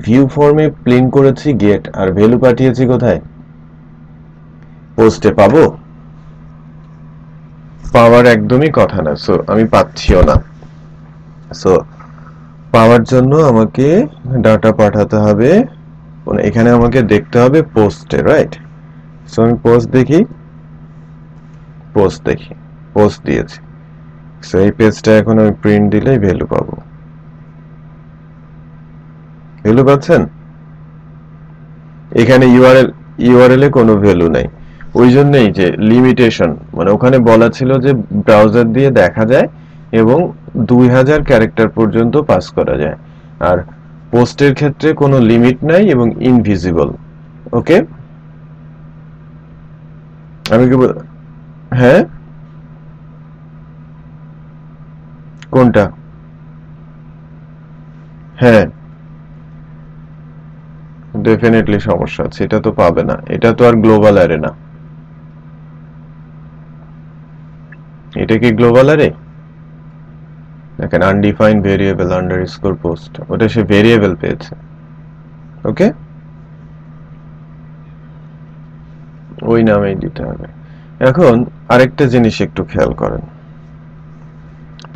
Speaker 1: ভিউ ফর্মে প্লেন করেছি গেট, আর ভ্যালু পাঠিয়েছি কোথায়? পোস্টে। পাবো? পাওয়ার একদমই কথা না। সো আমি পাচ্ছিও না। সো পাওয়ার জন্য আমাকে ডাটা পাঠাতে হবে, এখানে আমাকে দেখতে হবে পোস্টে, রাইট? সো আমি পোস্ট দেখি, পোস্ট দিয়েছি। সো এই পেজটা এখন আমি প্রিন্ট দিলেই ভ্যালু পাবো। ভ্যালু পাচ্ছেন? এখানে ইউআরএল এ কোনো ভ্যালু নাই, ওই জন্যই যে লিমিটেশন, মানে ওখানে বলা ছিল যে ব্রাউজার দিয়ে দেখা যায় এবং 2000 ক্যারেক্টার পর্যন্ত পাস করা যায়, আর পোস্টের ক্ষেত্রে কোনো লিমিট নাই এবং ইনভিজিবল। ওকে, আমি কি হ্যাঁ, কোনটা? হ্যাঁ, ডেফিনেটলি সমস্যা আছে, এটা তো পাবে না, এটা তো আর গ্লোবাল অ্যারে না। এটা কি গ্লোবাল অ্যারে? দেখেন আনডিফাইন্ড ভেরিয়েবল আন্ডারস্কোর পোস্ট, ওটা সে ভেরিয়েবল পেয়েছে। ওকে, ওই নামেই দিতে হবে। এখন আরেকটা জিনিস একটু খেয়াল করেন,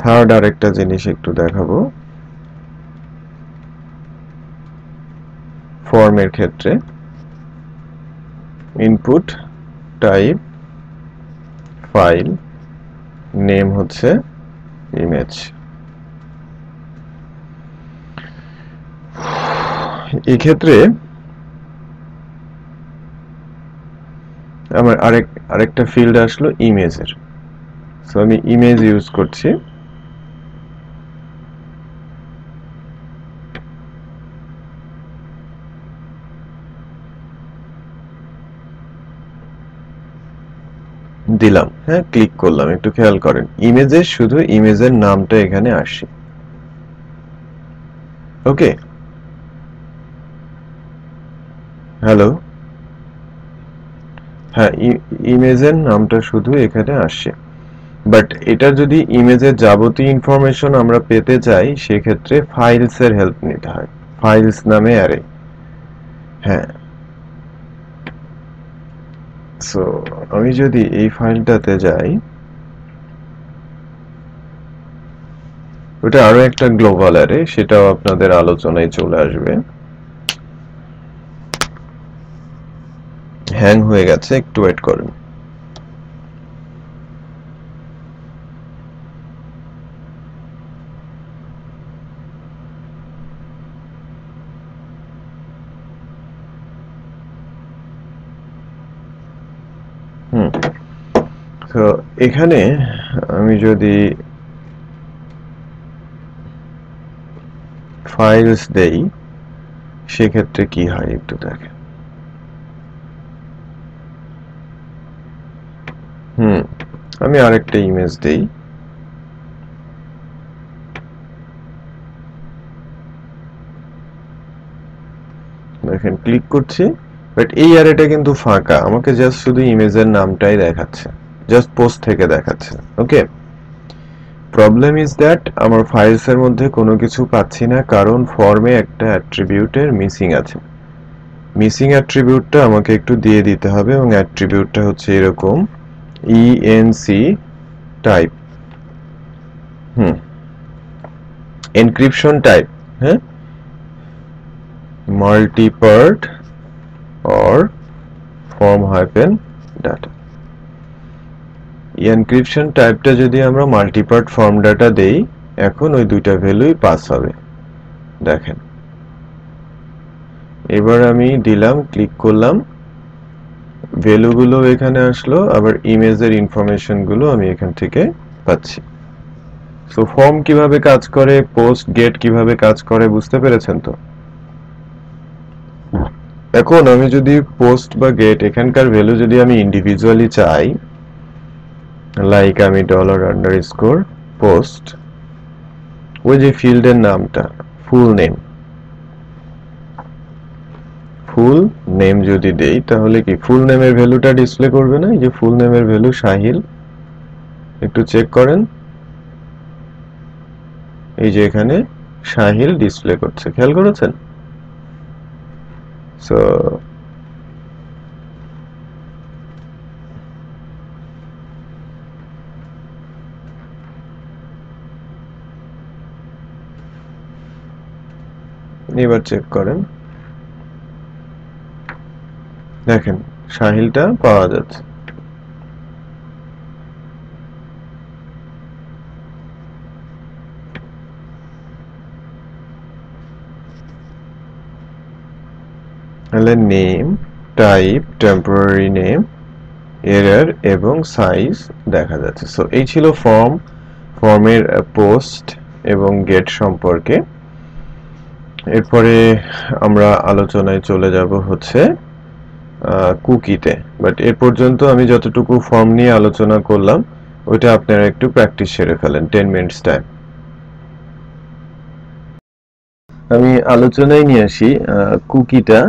Speaker 1: থার্ড আরেকটা জিনিস একটু দেখাবো ফর্মের ক্ষেত্রে। ইনপুট টাইপ ফাইল নেম হচ্ছে ইমেজ। এক্ষেত্রে আমার আরেকটা ফিল্ড আসলো ইমেজের, সো আমি ইমেজ ইউজ করছি। দিলাম, হ্যাঁ, ক্লিক করলাম, একটু খেয়াল করেন ইমেজের শুধু ইমেজের নামটা এখানে আসে। ওকে, হ্যালো, হ্যাঁ, ইমেজের নামটা শুধু এখানে আসে, বাট এটা যদি ইমেজের যাবতীয় ইনফরমেশন আমরা পেতে চাই সেক্ষেত্রে ফাইলস এর হেল্প নিতে হয়, ফাইলস নামে অ্যারে। হ্যাঁ, সো আমি যদি এই ফাইলটাতে যাই, ওটা আরো একটা গ্লোবাল অ্যারে, সেটাও আপনাদের আলোচনায় চলে আসবে। হ্যাং হয়ে গেছে, একটু ওয়েট করেন। তো এখানে আমি যদি ফাইলস দেই সেক্ষেত্রে কি হয় একটু দেখেন। আমি আরেকটা ইমেজ দেই, দেখেন ক্লিক করছি, বাট এই অ্যারেটা কিন্তু ফাঁকা, আমাকে জাস্ট শুধু ইমেজের নামটাই দেখাচ্ছে, জাস্ট পোস্ট থেকে দেখাচ্ছে। ওকে, প্রবলেম ইজ দ্যাট আমার ফাইলস এর মধ্যে কোনো কিছু পাচ্ছি না, কারণ ফর্মে একটা অ্যাট্রিবিউটের মিসিং আছে। মিসিং অ্যাট্রিবিউটটা আমাকে একটু দিয়ে দিতে হবে, এবং অ্যাট্রিবিউটটা হচ্ছে এরকম ইএনসি টাইপ। এনক্রিপশন টাইপ, হ্যাঁ, multipart or form hyphen data. Encryption টাইপটা যদি আমরা মাল্টিপার্ট ফর্ম ডাটা দেই, এখন ওই দুইটা ভ্যালুই পাস হবে। দেখেন, এবার আমি দিলাম, ক্লিক করলাম, ভ্যালুগুলো এখানে আসলো, আবার ইমেজের ইনফরমেশন গুলো আমি এখান থেকে পাচ্ছি। সো ফর্ম কিভাবে কাজ করে, পোস্ট গেট কিভাবে কাজ করে, বুঝতে পেরেছেন তো? এখন আমি যদি পোস্ট বা গেট এখানকার ভ্যালু যদি আমি ইন্ডিভিজুয়ালি চাই, লাইক আমি $_ পোস্ট, ওই যে ফিল্ডের নামটা ফুল নেম যদি দেই, তাহলে কি ফুল নেমের ভ্যালুটা ডিসপ্লে করবে না? এই যে ফুল নেমের ভ্যালু সাহিল, একটু চেক করেন, এই যে এখানে সাহিল ডিসপ্লে করছে, খেয়াল করেছেন? সো এবার চেক করেন, দেখেন সাহিলটা পাওয়া যাচ্ছে। তাহলে name, type, temporary name, error এবং সাইজ দেখা যাচ্ছে। সো এই ছিল ফর্মের পোস্ট এবং গেট সম্পর্কে। এরপরে আমরা আলোচনায় চলে যাব হচ্ছে কুকিতে। বাট এর পর্যন্ত আমি যতটুকু ফর্ম নিয়ে আলোচনা করলাম ওইটা আপনারা একটু প্র্যাকটিস সেরে ফেলেন 10 মিনিটস টাইম। আমি আলোচনায় নিয়ে আসি কুকিটা।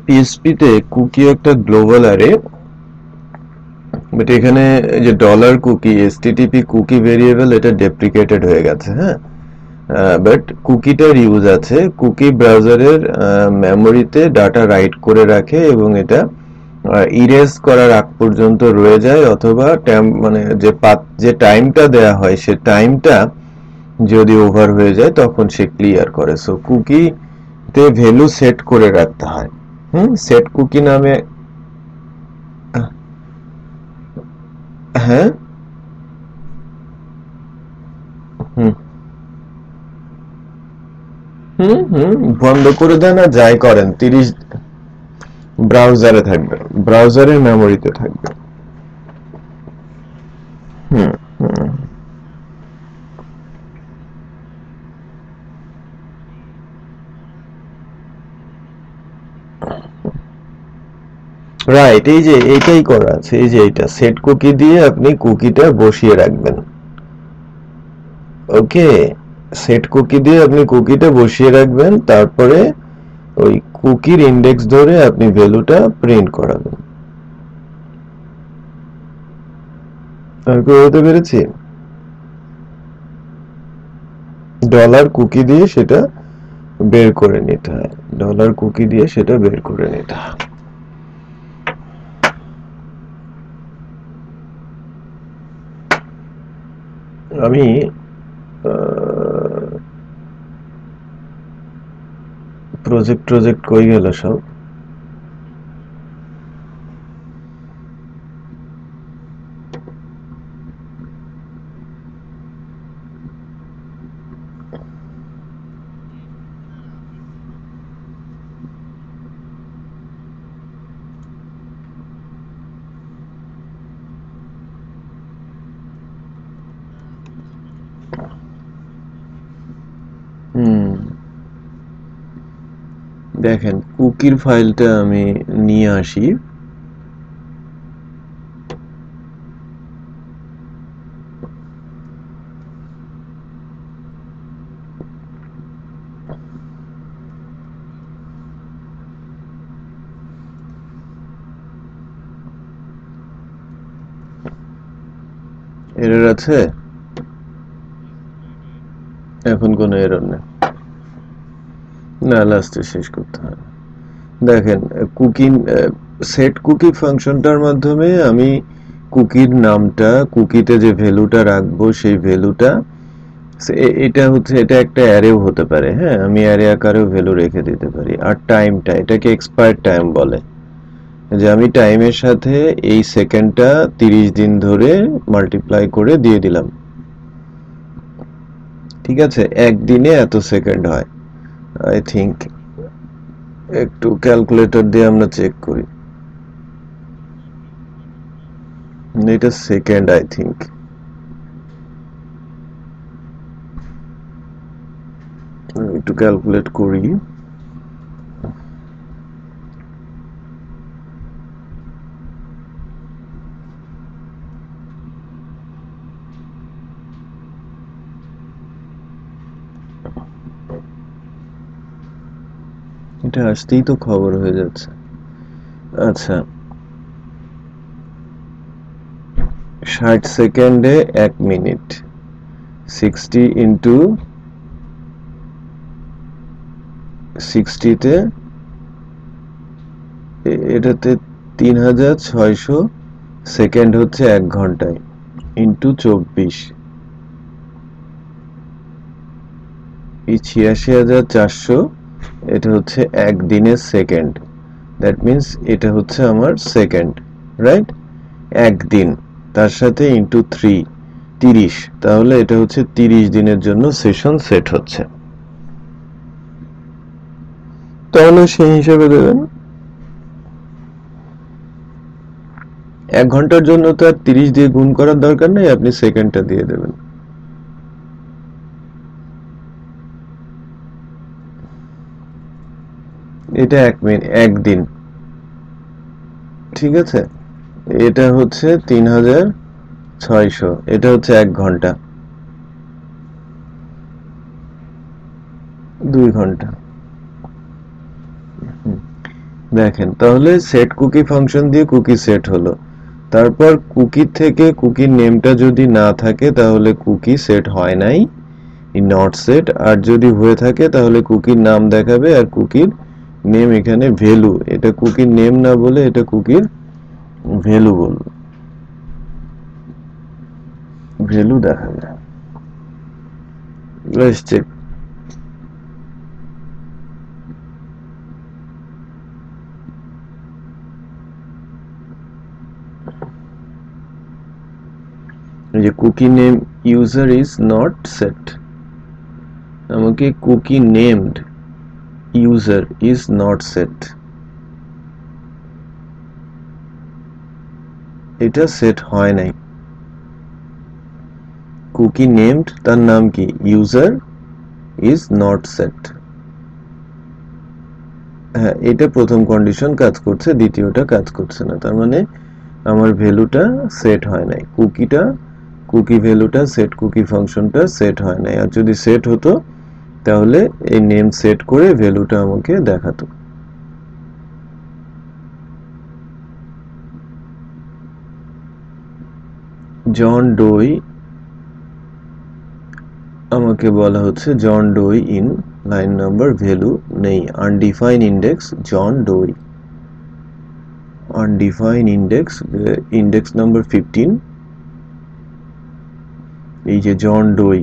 Speaker 1: পিএসপিতে কুকি একটা গ্লোবাল অ্যারে, বাট এখানে যে ডলার কুকি, এসটিটিপি কুকি ভেরিয়েবল, এটা ডেপ্রিকেটেড হয়ে গেছে। হ্যাঁ, বাট কুকিটার ইউজ আছে। কুকি ব্রাউজারের মেমোরিতে ডাটা রাইট করে রাখে এবং এটা ইরেজ করার আগ পর্যন্ত রয়ে যায়, অথবা মানে যে টাইমটা দেয়া হয় সে টাইমটা যদি ওভার হয়ে যায় তখন সে ক্লিয়ার করে। সো কুকিতে ভ্যালু সেট করে রাখতে হয়। সেট কুকি নামে, হ্যাঁ, বন্ধ করে দেন আর যাই করেন 30 ব্রাউজারে থাকবে, ব্রাউজারের মেমোরিতে থাকবে। রাইট, এই যে এইটাই করা আছে, এই যে এইটা সেট কুকি দিয়ে আপনি কুকিটা বসিয়ে রাখবেন। ওকে, সেট কুকি দিয়ে আপনি কুকিটা বসিয়ে রাখবেন, তারপরে ওই কুকির ইন্ডেক্স ধরে আপনি ভ্যালুটা প্রিন্ট করাবেন। আমি বলতে পেরেছি? ডলার কুকি দিয়ে সেটা বের করে নিতে হয়, ডলার কুকি দিয়ে সেটা বের করে নিতে হয়। আমি প্রজেক্ট কই গেল সব? দেখেন কুকির ফাইলটা আমি নিয়ে আসি। এরর আছে? এখন কোনো এরর নেই না, লাস্টে শেষ করতে হবে। দেখেন কুকিং সেট কুকি ফাংশনটার মাধ্যমে আমি কুকির নামটা, কুকিতে যে ভ্যালুটা রাখবো সেই ভ্যালুটা, এটা হচ্ছে, এটা একটা অ্যারেও হতে পারে। হ্যাঁ, আমি অ্যারে আকারেও ভ্যালু রেখে দিতে পারি। আর টাইমটা, এটাকে এক্সপায়ার টাইম বলে, যে আমি টাইমের সাথে এই সেকেন্ডটা 30 দিন ধরে মাল্টিপ্লাই করে দিয়ে দিলাম। ঠিক আছে, একদিনে এত সেকেন্ড হয়। আই থিঙ্ক একটু ক্যালকুলেটর দিয়ে আমরা চেক করি। এটা সেকেন্ড, আই থিঙ্ক। একটু ক্যালকুলেট করি। এটা আসতেই তো খবর হয়ে যাচ্ছে। আচ্ছা, 60 সেকেন্ডে 1 মিনিট, 60 ইন্টু 60 তে এটাতে 3600 সেকেন্ড হচ্ছে 1 ঘন্টায়, ইন্টু 24, এই 86400 এটা হচ্ছে একদিনের সেকেন্ড। দ্যাট মিন্স এটা হচ্ছে আমার সেকেন্ড, রাইট? একদিন, তার সাথে ইন্টু 3, 30, তাহলে এটা হচ্ছে 30 দিনের জন্য সেশন সেট হচ্ছে। তাহলে সেই হিসেবে দেবেন। 1 ঘন্টার জন্য তো আর 30 দিয়ে গুণ করার দরকার নেই, আপনি সেকেন্ডটা দিয়ে দেবেন। এটা 1 মিনিট, 1 দিন, ঠিক আছে। এটা হচ্ছে 3600, এটা হচ্ছে 1 ঘন্টা, 2 ঘন্টা। দেখেন তাহলে সেট কুকি ফাংশন দিয়ে কুকি সেট হলো, তারপর কুকি থেকে কুকির নেমটা যদি না থাকে তাহলে কুকি সেট হয় নাই, নট সেট। আর যদি হয়ে থাকে তাহলে কুকির নাম দেখাবে, আর কুকির নেম এখানে ভ্যালু, এটা কুকির নেম না বলে এটা কুকির ভ্যালু বলবো, ভ্যালু দেখাবে। Let's check. এই যে cookie name user is not set, আমাকে cookie named user is not set, এটা সেট হয় নাই। কুকি নেমড তার নাম কি, ইউজার ইজ নট সেট। হ্যাঁ, এটা প্রথম কন্ডিশন কাজ করছে, দ্বিতীয়টা কাজ করছে না, তার মানে আমার ভ্যালুটা সেট হয় নাই, কুকি ভ্যালুটা সেট কুকি ফাংশনটা সেট হয় নাই। আর যদি সেট হতো তাহলে এই নেম সেট করে ভ্যালুটা আমাকে দেখাতো। জন ডোই, আমাকে বলা হচ্ছে জন ডোই ইন লাইন নাম্বার ভ্যালু নেই, আনডিফাইন ইন্ডেক্স জন ডোই, আনডিফাইন ইন্ডেক্স, ইন্ডেক্স নাম্বার 15, এই যে জন ডোই।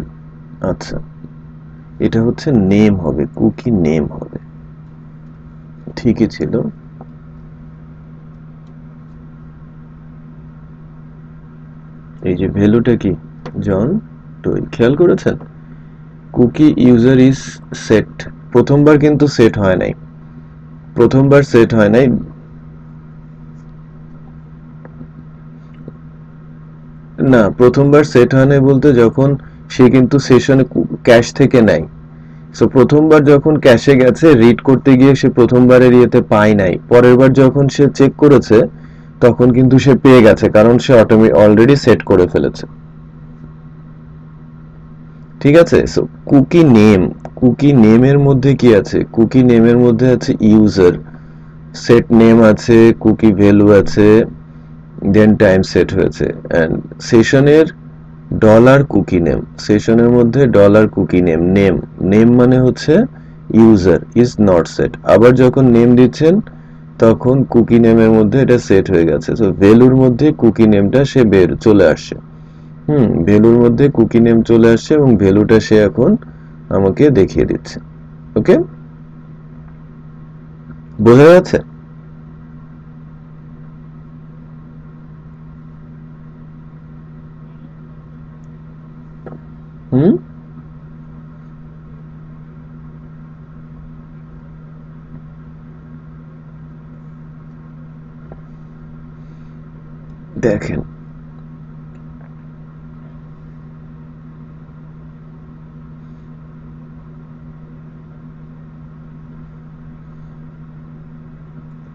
Speaker 1: আচ্ছা, এটা হচ্ছে নেম হবে, কুকি নেম হবে, ঠিকই ছিল। এই যে ভ্যালুটা কি, জন ডোই, খেয়াল করেছেন? কুকি ইউজার ইজ সেট, প্রথমবার কিন্তু সেট হয় নাই, প্রথমবার সেট হয় নাই। না, প্রথমবার সেট হয় নাই বলতে যখন সে কিন্তু সেশনে ক্যাশ থেকে নেয়, সো প্রথমবার যখন ক্যাশে গেছে রিড করতে গিয়ে সে প্রথমবারের ইয়েতে পায় নাই, পরের বার যখন সে চেক করেছে তখন কিন্তু সে পেয়ে গেছে, কারণ সে অলরেডি সেট করে ফেলেছে, ঠিক আছে। সো কুকি নেম, কুকি নেমের মধ্যে কি আছে, কুকি নেমের মধ্যে আছে ইউজার, সেট নেম আছে, কুকি ভ্যালু আছে, দেন টাইম সেট হয়েছে, এন্ড সেশনের ডলার কুকি নেম, সেশনের মধ্যে dollar cookie name, name name মানে হচ্ছে ইউজার ইজ নট সেট, আবার যখন নেম দিচ্ছেন তখন কুকি নেমের মধ্যে এটা সেট হয়ে গেছে, তো ভ্যালুর মধ্যে কুকি নেমটা সে বের চলে আসছে, ভ্যালুর মধ্যে কুকি নেম চলে আসছে এবং ভ্যালুটা সে এখন আমাকে দেখিয়ে দিচ্ছে। ওকে, বোঝা যাচ্ছে? হুম, দেখেন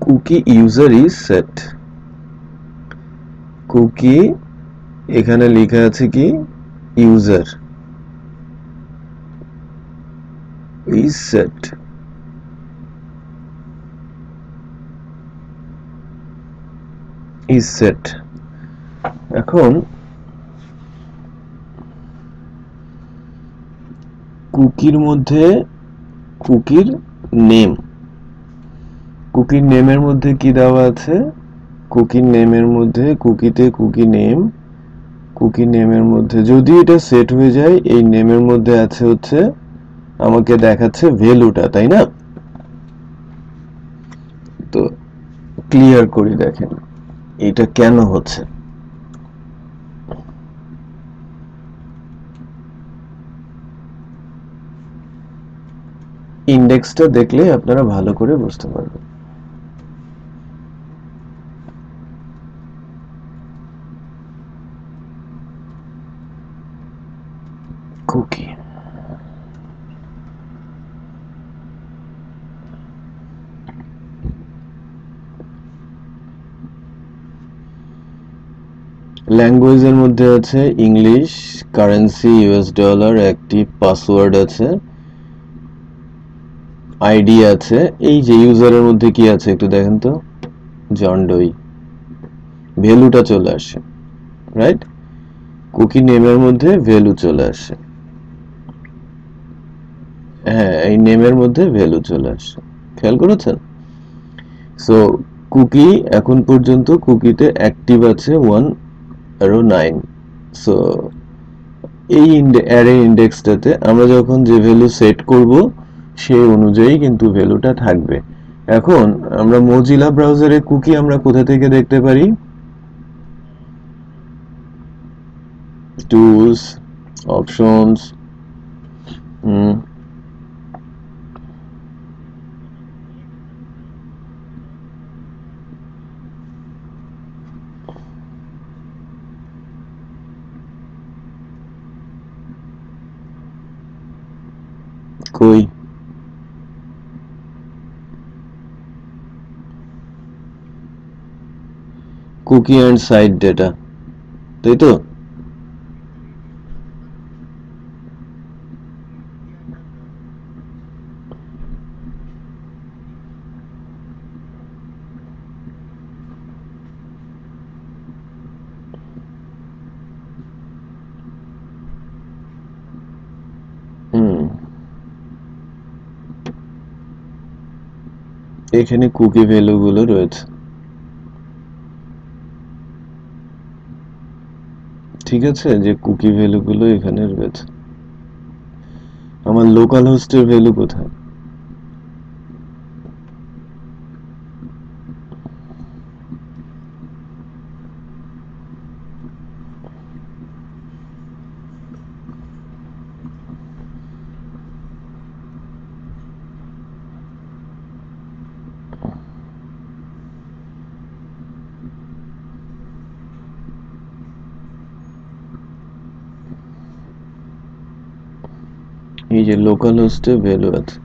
Speaker 1: cookie user is set, cookie এখানে লেখা আছে কি, user is set, is set. এখন কুকির মধ্যে কুকির নেম, কুকির নেমের মধ্যে কি দেওয়া আছে, কুকির নেমের মধ্যে কুকিতে কুকি নেম, কুকি নেমের মধ্যে যদি এটা সেট হয়ে যায় এই নেমের মধ্যে আছে হচ্ছে আমাকে দেখাচ্ছে ভ্যালুটা, তাই না? তো ক্লিয়ার করি, দেখেন এটা কেন হচ্ছে। ইন্ডেক্সটা দেখলে আপনারা ভালো করে বুঝতে পারবেন। কুকি ল্যাঙ্গুয়েজের মধ্যে আছে English, currency US dollar, active password আছে, আইডি আছে। এই যে ইউজারের মধ্যে কি আছে একটু দেখেন তো, জন ডোই, ভ্যালুটা চলে আসে, রাইট? কুকি নেমের মধ্যে ভ্যালু চলে আসে, হ্যাঁ এই নেমের মধ্যে ভ্যালু চলে আসে, খেয়াল করেছেন? সো কুকি এখন পর্যন্ত কুকিতে অ্যাক্টিভ আছে 109। সো এই অ্যারে ইন্ডেক্সটাতে আমরা যখন যে ভ্যালু সেট করব সেই অনুযায়ী কিন্তু ভ্যালুটা থাকবে। এখন আমরা মোজিলা ব্রাউজারে কুকি আমরা কোথা থেকে দেখতে পারি? টুলস, অপশনস, কই কুকি অ্যান্ড সাইট ডেটা, তাই তো? এখানে কুকি ভ্যালু গুলো রয়েছে, ঠিক আছে? যে কুকি ভ্যালু গুলো এখানে রয়েছে। আমার লোকাল হোস্টের ভ্যালু কোথায়? এই যে লোকাল হোস্টে ভ্যালু আছে,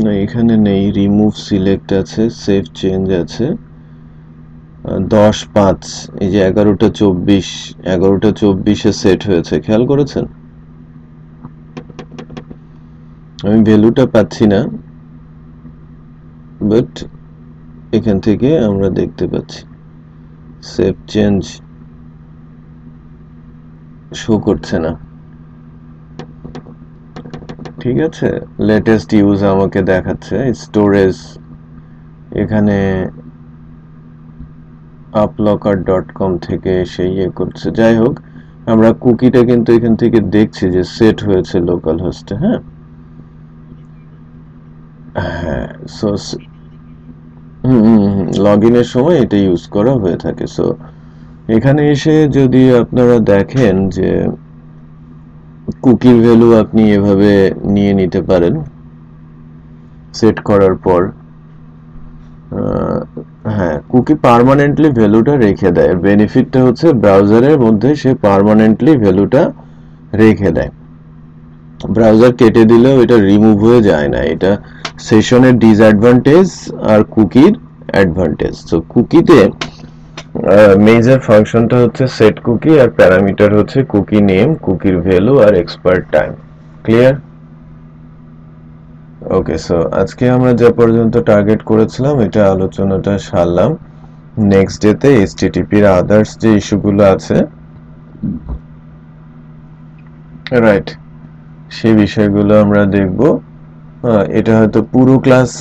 Speaker 1: না এখানে নেই। রিমুভ সিলেক্ট আছে, সেভ চেঞ্জ আছে, 10/5 এই যে 11টা 24 সেট হয়েছে, খেয়াল করেছেন? আমি ভ্যালুটা পাচ্ছি না, বাট এখান থেকে আমরা দেখতে পাচ্ছি সেভ চেঞ্জ শো করছে না, ঠিক আছে? লেটেস্ট ইউজ আমাকে দেখাচ্ছে, স্টোরেজ এখানে uplocker.com থেকে এসে ইয়ে করছে। যাই হোক, আমরা কুকিটা কিন্তু এখান থেকে দেখছি যে সেট হয়েছে লোকাল হোস্টে। হ্যাঁ হ্যাঁ, সো লগ ইনের সময় এটা ইউজ করা হয়ে থাকে। সো এখানে এসে যদি আপনারা দেখেন যে কুকির ভ্যালু আপনি এভাবে নিয়ে নিতে পারেন সেট করার পর। হ্যাঁ, কুকি পার্মানেন্টলি ভ্যালুটা রেখে দেয়। বেনিফিটটা হচ্ছে ব্রাউজারের মধ্যে সে পার্মানেন্টলি ভ্যালুটা রেখে দেয়, ব্রাউজার কেটে দিলেও এটা রিমুভ হয়ে যায় না। এটা সেশনের ডিসঅ্যাডভান্টেজ আর কুকির অ্যাডভান্টেজ। তো কুকিতে মেজর ফাংশনটা হচ্ছে সেট কুকি, আর প্যারামিটার হচ্ছে কুকি নেম, কুকির ভ্যালু আর এক্সপায়ার টাইম। ক্লিয়ার? ওকে, সো আজকে আমরা যা পর্যন্ত টার্গেট করেছিলাম এটা আলোচনাটা সারলাম। নেক্সট ডেতে এইচটিটিপির আদার্স যে ইস্যুগুলো আছে, রাইট, সেই বিষয়গুলো আমরা দেখব। এটা হয়তো পুরো ক্লাস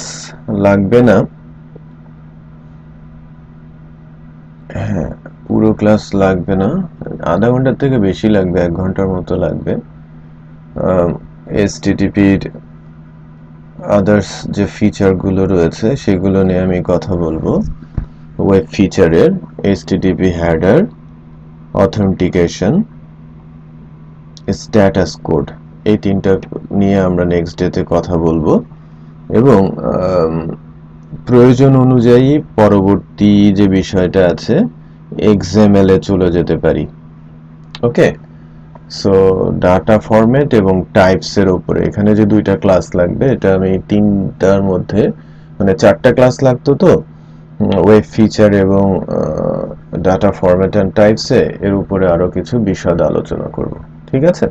Speaker 1: লাগবে না, হ্যাঁ পুরো ক্লাস লাগবে না, আধা ঘন্টার থেকে বেশি লাগবে, 1 ঘন্টার মতো লাগবে। এইচটিটিপির আদার্স যে ফিচারগুলো রয়েছে সেগুলো নিয়ে আমি কথা বলবো। ওয়েব ফিচারের, HTTP header, authentication, status code, এই তিনটা নিয়ে আমরা নেক্সট ডেতে কথা বলবো এবং প্রয়োজন অনুযায়ী পরবর্তী যে বিষয়টা আছে এক্সএমএল এ চলে যেতে পারি। ওকে, সো ডাটা ফরম্যাট এবং টাইপস এর উপরে এখানে যে দুইটা ক্লাস লাগবে, এটা আমি তিনটার মধ্যে মানে চারটা ক্লাস লাগতো, তো ওয়েব ফিচার এবং ডাটা ফরম্যাট এন্ড টাইপস এর উপরে আরো কিছু বিশদ আলোচনা করব। ঠিক আছে,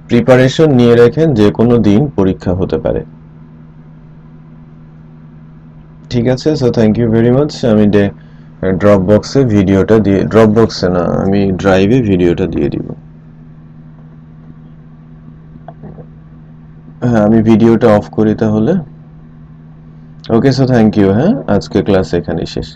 Speaker 1: প্রিপারেশন নিয়ে রাখেন, যে কোনো দিন পরীক্ষা হতে পারে। ঠিক আছে, so thank you very much. আমি ড্রপবক্সে ভিডিওটা দিয়ে, ড্রপবক্সে না, আমি ড্রাইভে ভিডিওটা দিয়ে দিব। হ্যাঁ, আমি ভিডিওটা অফ করি তাহলে। ওকে, সো থ্যাংক ইউ। হ্যাঁ, আজকে ক্লাস এখানেই শেষ।